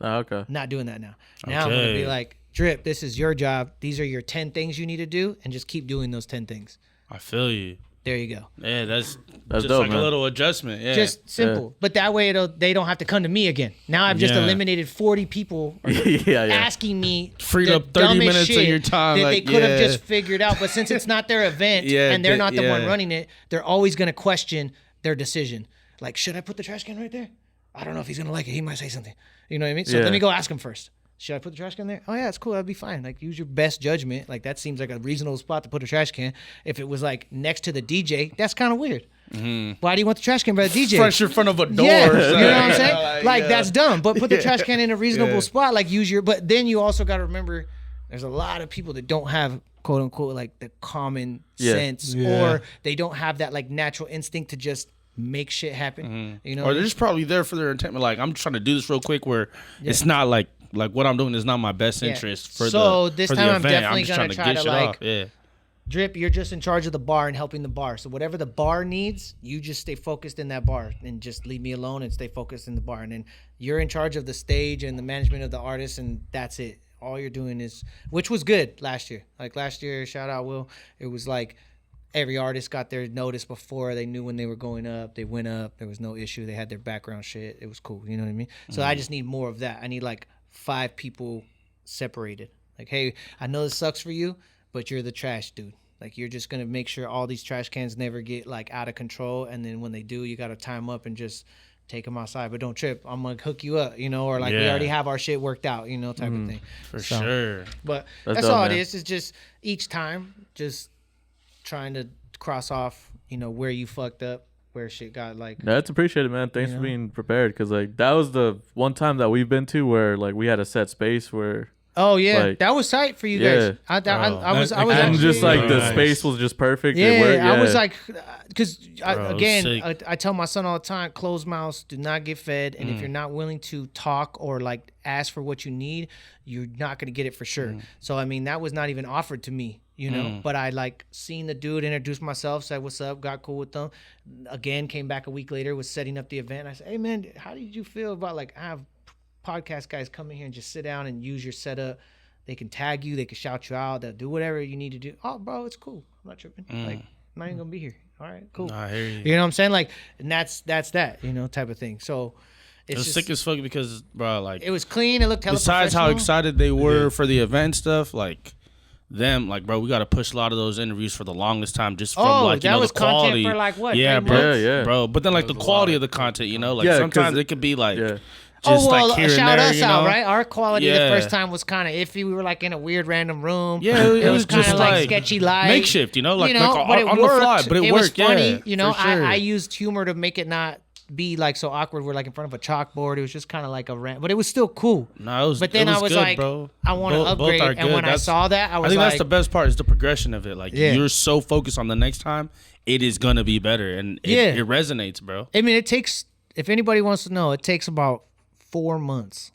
Speaker 5: Okay.
Speaker 2: Not doing that now. Now I'm going to be like, Drip, this is your job. These are your 10 things you need to do, and just keep doing those 10 things.
Speaker 4: I feel you.
Speaker 2: There you go.
Speaker 4: Yeah, that's just
Speaker 5: dope,
Speaker 4: like
Speaker 5: man.
Speaker 4: a little adjustment. Yeah.
Speaker 2: Just simple. But that way they don't have to come to me again. Now I've just
Speaker 4: Yeah.
Speaker 2: eliminated 40 people
Speaker 5: yeah.
Speaker 2: asking me
Speaker 4: Freed
Speaker 2: the
Speaker 4: up 30
Speaker 2: dumbest
Speaker 4: minutes of
Speaker 2: shit
Speaker 4: your time,
Speaker 2: that
Speaker 4: like,
Speaker 2: they could have
Speaker 4: yeah.
Speaker 2: just figured out. But since it's not their event
Speaker 4: Yeah,
Speaker 2: and they're not the one
Speaker 4: yeah.
Speaker 2: running it, they're always going to question their decision. Like, should I put the trash can right there? I don't know if he's going to like it. He might say something. You know what I mean? So
Speaker 5: Yeah.
Speaker 2: let me go ask him first. Should I put the trash can there? Oh, yeah, it's cool. That'd be fine. Like, use your best judgment. Like, that seems like a reasonable spot to put a trash can. If it was, like, next to the DJ, that's kind of weird. Why do you want the trash can by the DJ?
Speaker 4: fresh in front of a door.
Speaker 2: Yeah,
Speaker 4: or
Speaker 2: you know
Speaker 4: something.
Speaker 2: what I'm saying? Like,
Speaker 4: yeah.
Speaker 2: that's dumb. But put the trash can in a reasonable
Speaker 4: Yeah.
Speaker 2: spot. Like, use your. But then you also got to remember, there's a lot of people that don't have quote unquote like the common
Speaker 5: Yeah.
Speaker 2: sense, or they don't have that like natural instinct to just make shit happen. You know,
Speaker 4: Or they're just probably there for their intent. Like, I'm trying to do this real quick where it's not like what I'm doing is not my best
Speaker 2: Yeah.
Speaker 4: interest for
Speaker 2: So
Speaker 4: the
Speaker 2: this
Speaker 4: for
Speaker 2: time
Speaker 4: the
Speaker 2: I'm
Speaker 4: event.
Speaker 2: definitely
Speaker 4: just
Speaker 2: gonna
Speaker 4: trying
Speaker 2: try
Speaker 4: get
Speaker 2: to,
Speaker 4: shit
Speaker 2: like,
Speaker 4: off. Yeah.
Speaker 2: Drip, you're just in charge of the bar and helping the bar. So whatever the bar needs, you just stay focused in that bar and just leave me alone and stay focused in the bar. And then you're in charge of the stage and the management of the artists, and that's it. all you're doing is, which was good last year. Like last year, shout out Will. It was like every artist got their notice before. They knew when they were going up. They went up. There was no issue. They had their background shit. It was cool. You know what I mean? So I just need more of that. I need like 5 people separated. Like, hey, I know this sucks for you, but you're the trash dude. Like, you're just going to make sure all these trash cans never get, like, out of control. And then when they do, you got to tie them up and just take them outside. But don't trip. I'm going to hook you up, you know, or, like, we already have our shit worked out, you know, type of thing.
Speaker 4: For sure.
Speaker 2: But that's
Speaker 5: dope,
Speaker 2: all
Speaker 5: man.
Speaker 2: it is. It's just each time just trying to cross off, you know, where you fucked up, where shit got, like.
Speaker 5: That's appreciated, man. Thanks for being prepared. Because, like, that was the one time that we've been to where, like, we had a set space where.
Speaker 2: Oh yeah,
Speaker 5: like,
Speaker 2: that was tight for you guys. I was
Speaker 5: and
Speaker 2: actually,
Speaker 5: just like the
Speaker 4: Nice.
Speaker 5: space was just perfect.
Speaker 2: yeah,
Speaker 5: It worked,
Speaker 2: I was like, because
Speaker 4: Bro,
Speaker 2: again,
Speaker 4: sick.
Speaker 2: I tell my son all the time, closed mouths do not get fed, and if you're not willing to talk or like ask for what you need, you're not gonna get it for sure. So I mean, that was not even offered to me, you know. But I like seen the dude, introduced myself, said what's up, got cool with them. Again, came back a week later, was setting up the event. I said, hey man, how did you feel about like I have podcast guys come in here and just sit down and use your setup? They can tag you. They can shout you out. They'll do whatever you need to do. Oh, bro, it's cool. I'm not tripping. Like, I'm not even going to be here. All right, cool.
Speaker 4: I hear you.
Speaker 2: You know what I'm saying? Like, and that's that, you know, type of thing. So
Speaker 4: It
Speaker 2: it's
Speaker 4: was
Speaker 2: just,
Speaker 4: sick as fuck because, bro, like,
Speaker 2: it was clean. It looked hella
Speaker 4: besides how
Speaker 2: professional.
Speaker 4: excited they were for the event stuff, like, them, like, bro, we got to push a lot of those interviews for the longest time just from,
Speaker 2: Oh,
Speaker 4: like, you
Speaker 2: that
Speaker 4: know,
Speaker 2: was
Speaker 4: the quality.
Speaker 2: content for, like, what,
Speaker 4: Yeah,
Speaker 2: 3
Speaker 4: bro.
Speaker 2: months?
Speaker 5: Yeah.
Speaker 4: Bro, but then, like, the quality of the content, you know? Like,
Speaker 5: Yeah, 'cause
Speaker 4: sometimes it could be, like,
Speaker 5: yeah.
Speaker 4: just,
Speaker 2: oh, well,
Speaker 4: like, here and
Speaker 2: shout
Speaker 4: there,
Speaker 2: us
Speaker 4: you
Speaker 2: out,
Speaker 4: know?
Speaker 2: right? Our quality the
Speaker 4: Yeah.
Speaker 2: first time was kind of iffy. We were like in a weird random room.
Speaker 4: Yeah, it was
Speaker 2: kind
Speaker 4: just,
Speaker 2: of like
Speaker 4: like,
Speaker 2: sketchy light.
Speaker 4: makeshift, you know? Like,
Speaker 2: but
Speaker 4: like
Speaker 2: it
Speaker 4: on the
Speaker 2: worked.
Speaker 4: fly, but it
Speaker 2: was
Speaker 4: worked,
Speaker 2: funny,
Speaker 4: yeah,
Speaker 2: you know.
Speaker 4: for sure.
Speaker 2: I used humor to make it not be like so awkward. We're like in front of a chalkboard. It was just kind of like a rant, but it was still cool.
Speaker 4: No, it was,
Speaker 2: But then
Speaker 4: it was
Speaker 2: I was
Speaker 4: good,
Speaker 2: like,
Speaker 4: bro.
Speaker 2: I want to
Speaker 4: Both
Speaker 2: upgrade.
Speaker 4: are
Speaker 2: And
Speaker 4: good.
Speaker 2: when I
Speaker 4: That's-
Speaker 2: saw that, I was
Speaker 4: think
Speaker 2: like,
Speaker 4: that's the best part is the progression of it. Like,
Speaker 2: Yeah.
Speaker 4: you're so focused on the next time, it is gonna be better, and it resonates, bro.
Speaker 2: I mean, it takes. If anybody wants to know, it takes about 4 months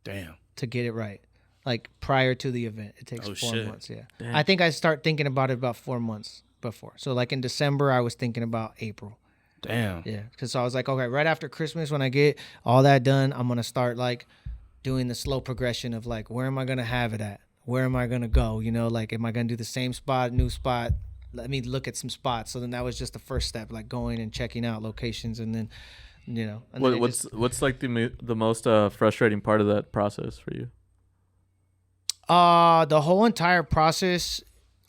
Speaker 4: Damn.
Speaker 2: to get it right. Like prior to the event, it takes
Speaker 4: Oh,
Speaker 2: 4
Speaker 4: shit.
Speaker 2: months. Yeah, I think I start thinking about it about 4 months before. So like in December, I was thinking about April.
Speaker 4: Damn.
Speaker 2: Yeah, because I was like, okay, right after Christmas, when I get all that done, I'm gonna start like doing the slow progression of like, where am I gonna have it at? Where am I gonna go? You know, like, am I gonna do the same spot, new spot? Let me look at some spots. So then that was just the first step, like going and checking out locations, and then, you know, and then it
Speaker 5: What's like the most frustrating part of that process for you?
Speaker 2: the whole entire process,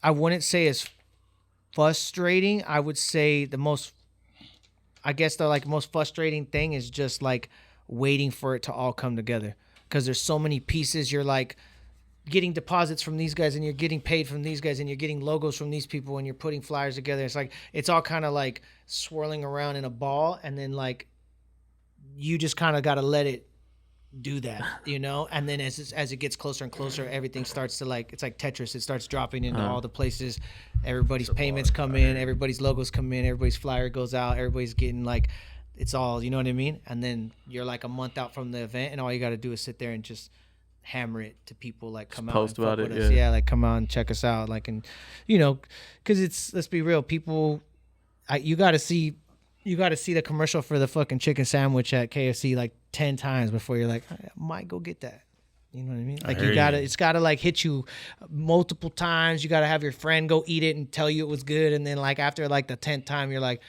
Speaker 2: I wouldn't say is frustrating. I would say the most frustrating thing is just like waiting for it to all come together, because there's so many pieces. You're like getting deposits from these guys, and you're getting paid from these guys, and you're getting logos from these people, and you're putting flyers together. It's like it's all kind of like swirling around in a ball, and then like you just kind of got to let it do that, you know. And then as it gets closer and closer, everything starts to like, it's like Tetris. It starts dropping into all the places. Everybody's payments come in, everybody's logos come in, everybody's flyer goes out, everybody's getting like, it's all, you know what I mean. And then you're like a month out from the event, and all you got to do is sit there and just hammer it to people, like come out
Speaker 5: post
Speaker 2: and fuck
Speaker 5: about
Speaker 2: with
Speaker 5: it,
Speaker 2: us.
Speaker 5: yeah.
Speaker 2: Yeah, like come out and check us out, like, and you know, because it's, let's be real, people, you got to see the commercial for the fucking chicken sandwich at KFC like 10 times before you're like, I might go get that. You know what I mean? Like it's gotta like hit you multiple times. You gotta have your friend go eat it and tell you it was good, and then like after like the 10th time, you're like,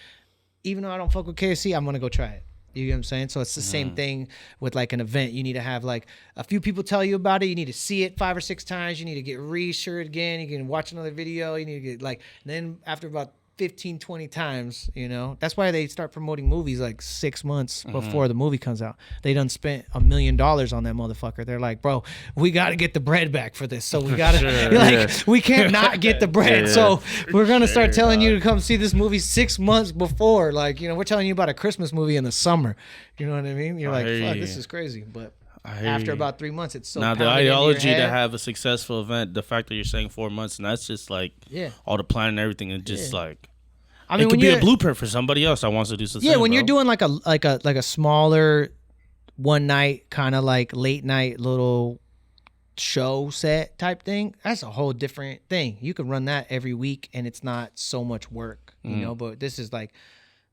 Speaker 2: even though I don't fuck with KFC, I'm gonna go try it. You know what I'm saying? So it's the same thing with like an event. You need to have like a few people tell you about it. You need to see it 5 or 6 times. You need to get reassured again. You can watch another video. You need to get like, and then after about 15, 20 times, you know, that's why they start promoting movies like 6 months before the movie comes out. They done spent $1 million on that motherfucker. They're like, bro, we got to get the bread back for this. So we got to, we can't not get the bread. So we're going to start telling you to come see this movie 6 months before. Like, you know, we're telling you about a Christmas movie in the summer. You know what I mean? You're like, fuck, this is crazy. But after about 3 months, it's so
Speaker 4: now the
Speaker 2: pounded into your
Speaker 4: ideology to
Speaker 2: head.
Speaker 4: have a successful event, the fact that you're saying 4 months, and that's just like all the planning and everything, and just like,
Speaker 2: I mean,
Speaker 4: it could
Speaker 2: when
Speaker 4: be
Speaker 2: you're
Speaker 4: a blueprint for somebody else that wants to do something.
Speaker 2: when you're doing like a smaller one night kind of like late night little show set type thing, that's a whole different thing. You can run that every week and it's not so much work, you know. But this is like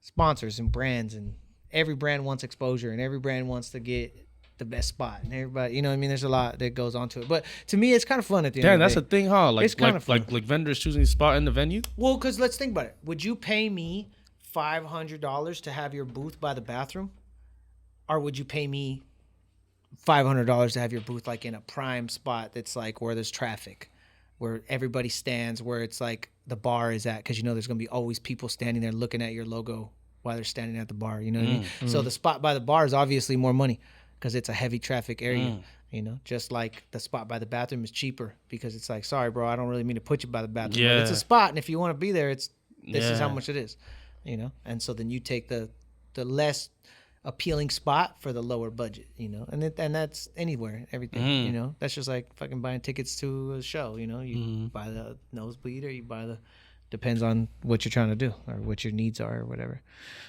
Speaker 2: sponsors and brands, and every brand wants exposure, and every brand wants to get the best spot, and everybody, you know what I mean? There's a lot that goes on to it, but to me, it's kind of fun at the end.
Speaker 4: Damn,
Speaker 2: of the
Speaker 4: that's
Speaker 2: day.
Speaker 4: a thing, huh? Like,
Speaker 2: It's kind of fun.
Speaker 4: like vendors choosing a spot in the venue.
Speaker 2: Well, because let's think about it. Would you pay me $500 to have your booth by the bathroom, or would you pay me $500 to have your booth like in a prime spot that's like where there's traffic, where everybody stands, where it's like the bar is at, because you know there's gonna be always people standing there looking at your logo while they're standing at the bar. You know what I mean? So the spot by the bar is obviously more money because it's a heavy traffic area. You know, just like the spot by the bathroom is cheaper because it's like, sorry, bro, I don't really mean to put you by the bathroom. But it's a spot, and if you want to be there, this is how much it is. You know, and so then you take the less appealing spot for the lower budget. You know, and that's anywhere, everything. You know, that's just like fucking buying tickets to a show. You know, you buy the nosebleed or you buy the. Depends on what you're trying to do or what your needs are or whatever.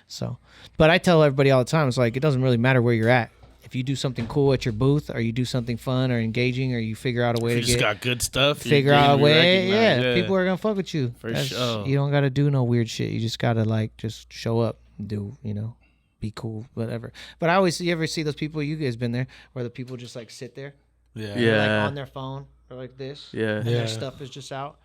Speaker 2: So, but I tell everybody all the time, it's like, it doesn't really matter where you're at. If you do something cool at your booth, or you do something fun or engaging, or you figure out a way
Speaker 4: You
Speaker 2: to
Speaker 4: just
Speaker 2: get
Speaker 4: got good stuff.
Speaker 2: figure out a way, people are gonna fuck with you.
Speaker 4: For sure.
Speaker 2: You don't gotta do no weird shit. You just gotta like just show up and do, you know, be cool, whatever. But I always you ever see those people, you guys been there, where the people just like sit there,
Speaker 6: Yeah.
Speaker 2: like on their phone or like this,
Speaker 5: Yeah.
Speaker 2: and their stuff is just out.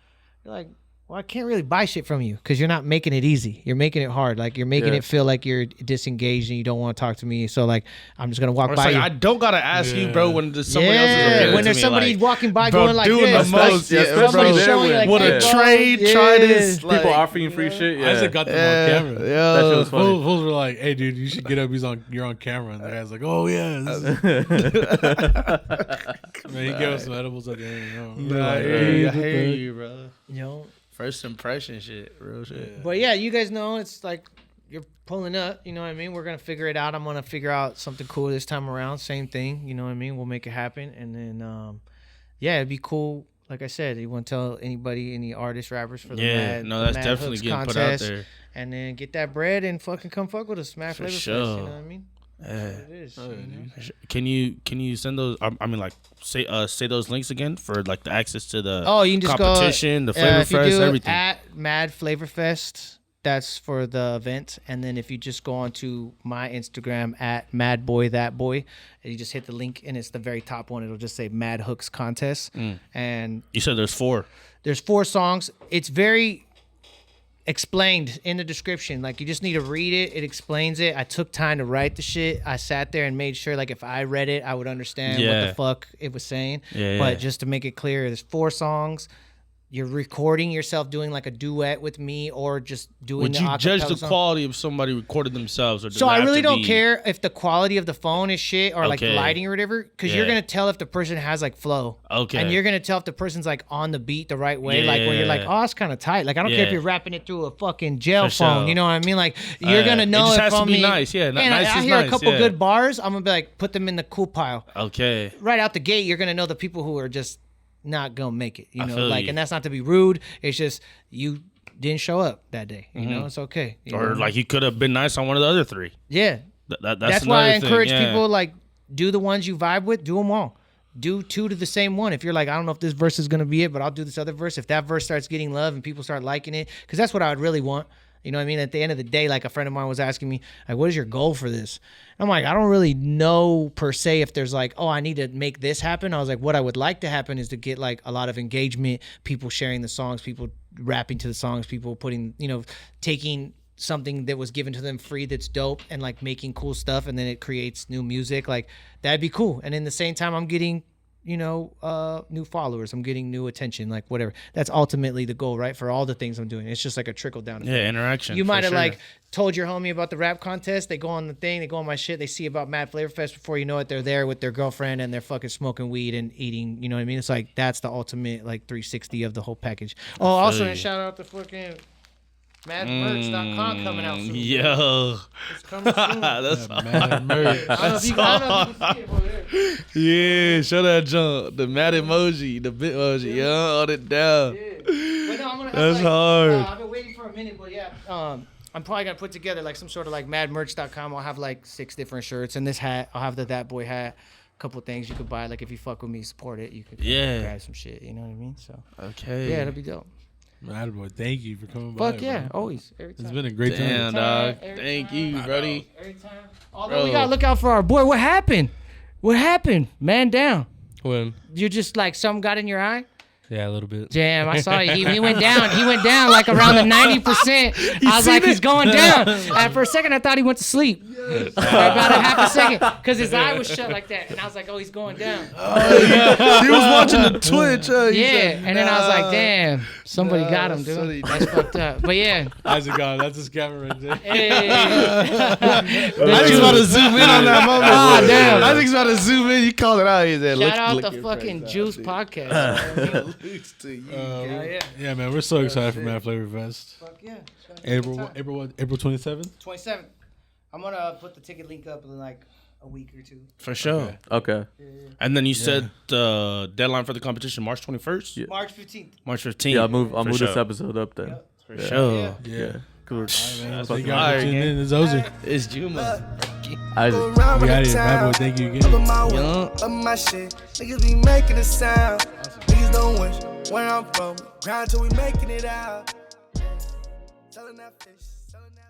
Speaker 2: You're like, well, I can't really buy shit from you because you're not making it easy. You're making it hard. Like, you're making it feel like you're disengaged and you don't want to talk to me. So, like, I'm just going to walk by you.
Speaker 4: I don't got to ask you, bro, when someone else is appealing
Speaker 2: when
Speaker 4: to
Speaker 2: there's
Speaker 4: me,
Speaker 2: somebody
Speaker 4: like,
Speaker 2: walking by
Speaker 4: bro,
Speaker 2: going like
Speaker 4: doing
Speaker 2: this.
Speaker 4: the most.
Speaker 5: Yeah,
Speaker 4: Yeah,
Speaker 5: especially
Speaker 4: bro.
Speaker 5: there
Speaker 2: Showing you,
Speaker 5: when-
Speaker 2: like,
Speaker 4: What
Speaker 2: hey,
Speaker 4: a
Speaker 2: bro,
Speaker 4: trade, try this.
Speaker 5: People
Speaker 4: Like,
Speaker 5: offering you free shit.
Speaker 6: I just
Speaker 5: Yeah.
Speaker 6: got them on camera.
Speaker 5: That shit was funny.
Speaker 6: Fools were like, "Hey, dude, you should get up. You're on camera." And the guy's like, "Oh yeah." Man, he gave us some edibles at the end.
Speaker 4: I hear you, bro.
Speaker 2: You know?
Speaker 4: First impression shit, real shit.
Speaker 2: But yeah, you guys know it's like you're pulling up. You know what I mean? We're going to figure it out. I'm going to figure out something cool this time around. Same thing. You know what I mean? We'll make it happen. And then, yeah, it'd be cool. Like I said, you want to tell anybody, any artists, rappers for the
Speaker 4: Yeah,
Speaker 2: Mad,
Speaker 4: no,
Speaker 2: the
Speaker 4: that's
Speaker 2: Mad
Speaker 4: definitely
Speaker 2: Hooks
Speaker 4: getting put
Speaker 2: contest,
Speaker 4: out there.
Speaker 2: and then get that bread and fucking come fuck with us. Mad
Speaker 4: For
Speaker 2: Flavor Fest,
Speaker 4: sure.
Speaker 2: you know what I mean?
Speaker 4: Yeah.
Speaker 2: It is. You know?
Speaker 4: Can you send those? I mean, like say those links again for like the access to the
Speaker 2: You can just
Speaker 4: competition,
Speaker 2: go,
Speaker 4: the Flavor
Speaker 2: if you
Speaker 4: Fest,
Speaker 2: do
Speaker 4: everything.
Speaker 2: at Mad Flavor Fest, that's for the event. And then if you just go onto my Instagram at MadBoyThatBoy, and you just hit the link and it's the very top one. It'll just say Mad Hooks Contest. And
Speaker 4: You said there's 4.
Speaker 2: there's 4 songs. It's very explained in the description. Like, you just need to read it. It explains it. I took time to write the shit. I sat there and made sure, like, if I read it, I would understand what the fuck it was saying.
Speaker 4: Yeah,
Speaker 2: But
Speaker 4: yeah.
Speaker 2: just to make it clear, there's 4 songs. You're recording yourself doing like a duet with me, or just doing
Speaker 4: Would
Speaker 2: the
Speaker 4: you judge
Speaker 2: acapella
Speaker 4: the
Speaker 2: song.
Speaker 4: quality of somebody recorded themselves, or does
Speaker 2: So
Speaker 4: it
Speaker 2: I
Speaker 4: have
Speaker 2: really
Speaker 4: to
Speaker 2: don't
Speaker 4: be-
Speaker 2: care if the quality of the phone is shit or like the
Speaker 4: Okay.
Speaker 2: lighting or whatever, because you're
Speaker 4: Yeah.
Speaker 2: gonna tell if the person has like flow.
Speaker 4: Okay.
Speaker 2: And you're gonna tell if the person's like on the beat the right way,
Speaker 4: Yeah,
Speaker 2: like where you're like,
Speaker 4: yeah.
Speaker 2: oh, it's kind of tight. Like, I don't care if
Speaker 4: Yeah.
Speaker 2: you're rapping it through a fucking jail
Speaker 4: For
Speaker 2: phone.
Speaker 4: sure.
Speaker 2: You know what I mean? Like, you're gonna
Speaker 4: It
Speaker 2: know
Speaker 4: just
Speaker 2: if
Speaker 4: has to
Speaker 2: I'm
Speaker 4: be nice. Yeah,
Speaker 2: and
Speaker 4: nice
Speaker 2: I
Speaker 4: is
Speaker 2: hear a
Speaker 4: nice,
Speaker 2: couple
Speaker 4: yeah.
Speaker 2: good bars, I'm gonna be like, put them in the cool pile.
Speaker 4: Okay.
Speaker 2: Right out the gate, you're gonna know the people who are just not gonna make it. You
Speaker 4: I
Speaker 2: know,
Speaker 4: feel
Speaker 2: like,
Speaker 4: you.
Speaker 2: and that's not to be rude. It's just you didn't show up that day. You know, it's okay. You
Speaker 4: Or
Speaker 2: know?
Speaker 4: like you could have been nice on one of the other 3.
Speaker 2: yeah.
Speaker 4: That's
Speaker 2: That's why I
Speaker 4: another thing,
Speaker 2: encourage
Speaker 4: yeah.
Speaker 2: people, like, do the ones you vibe with, do them all. Do 2 to the same one. If you're like, I don't know if this verse is gonna be it, but I'll do this other verse. If that verse starts getting love and people start liking it, because that's what I would really want. You know what I mean? At the end of the day, like, a friend of mine was asking me, like, what is your goal for this? I'm like, I don't really know per se if there's like, oh, I need to make this happen. I was like, what I would like to happen is to get like a lot of engagement, people sharing the songs, people rapping to the songs, people putting, you know, taking something that was given to them free that's dope and like making cool stuff, and then it creates new music. Like, that'd be cool. And in the same time, I'm getting, you know, new followers. I'm getting new attention, like whatever. That's ultimately the goal, right? For all the things I'm doing. It's just like a trickle down.
Speaker 4: Yeah, interaction.
Speaker 2: You
Speaker 4: for
Speaker 2: might have
Speaker 4: sure.
Speaker 2: like told your homie about the rap contest. They go on the thing, they go on my shit, they see about Mad Flavor Fest. Before you know it, they're there with their girlfriend and they're fucking smoking weed and eating, you know what I mean? It's like, that's the ultimate like 360 of the whole package. Oh, also,
Speaker 4: you.
Speaker 2: and shout out to fucking madmerch.com coming out soon.
Speaker 4: Yo.
Speaker 2: It's coming soon.
Speaker 4: That's
Speaker 6: Mad merch.
Speaker 2: I don't know if you can see it over there.
Speaker 4: yeah, show that junk. The mad emoji, the bit emoji. Yeah, hold it down.
Speaker 2: But no, I'm gonna have,
Speaker 4: That's
Speaker 2: like,
Speaker 4: hard.
Speaker 2: I've been waiting for a minute, but yeah, I'm probably gonna put together like some sort of like madmerch.com. I'll have like 6 different shirts and this hat. I'll have the That Boy hat. A couple things you could buy. Like, if you fuck with me, support it. You could grab some shit. You know what I mean? So
Speaker 4: Okay.
Speaker 2: yeah, it'll be dope.
Speaker 6: Mad boy, thank you for coming by.
Speaker 2: Fuck yeah,
Speaker 6: bro.
Speaker 2: always, every time.
Speaker 6: It's been a great
Speaker 4: Damn,
Speaker 6: time.
Speaker 4: dog. Thank you, buddy.
Speaker 2: Every time. Although we gotta look out for our boy. What happened? What happened? Man down.
Speaker 3: When?
Speaker 2: You just like something got in your eye?
Speaker 3: Yeah, a little bit.
Speaker 2: Damn, I saw it. He went down. He went down like around the 90%. I was like, he's going down. And for a second, I thought he went to sleep. For about a half a second, because his eye was shut like that, and I was like, oh, he's going down.
Speaker 4: He was watching the Twitch.
Speaker 2: Yeah, and then I was like, damn, somebody got him, dude. That's fucked up. But yeah.
Speaker 6: Isaac gone. That's his camera right there.
Speaker 2: Hey.
Speaker 4: Isaac's about to zoom in on that moment.
Speaker 2: Ah, damn.
Speaker 4: Isaac's about to zoom in. You called it out. He said,
Speaker 2: Shout out the fucking Juice podcast.
Speaker 6: Yeah, man, we're so excited for Mad Flavor Fest.
Speaker 2: Fuck yeah.
Speaker 6: April 27th?
Speaker 2: 27th. I'm going to put the ticket link up in like a week or two.
Speaker 4: For sure.
Speaker 5: Okay.
Speaker 4: And then you said the deadline for the competition, March 21st?
Speaker 5: Yeah.
Speaker 2: March 15th.
Speaker 4: March 15th.
Speaker 5: Yeah, I'll move
Speaker 4: sure.
Speaker 5: this episode up then.
Speaker 2: Yep.
Speaker 4: For sure.
Speaker 6: Yeah.
Speaker 5: Cool.
Speaker 6: Thank
Speaker 5: Fucking
Speaker 6: you guys for tuning in. It's Ozzy.
Speaker 4: It's Juma.
Speaker 5: Isaac.
Speaker 6: We out here. Bad boy, thank you again.
Speaker 1: Up my shit. Niggas be making a sound. Niggas don't wish where I'm from. Grind till we making it out. Selling that fish. Selling that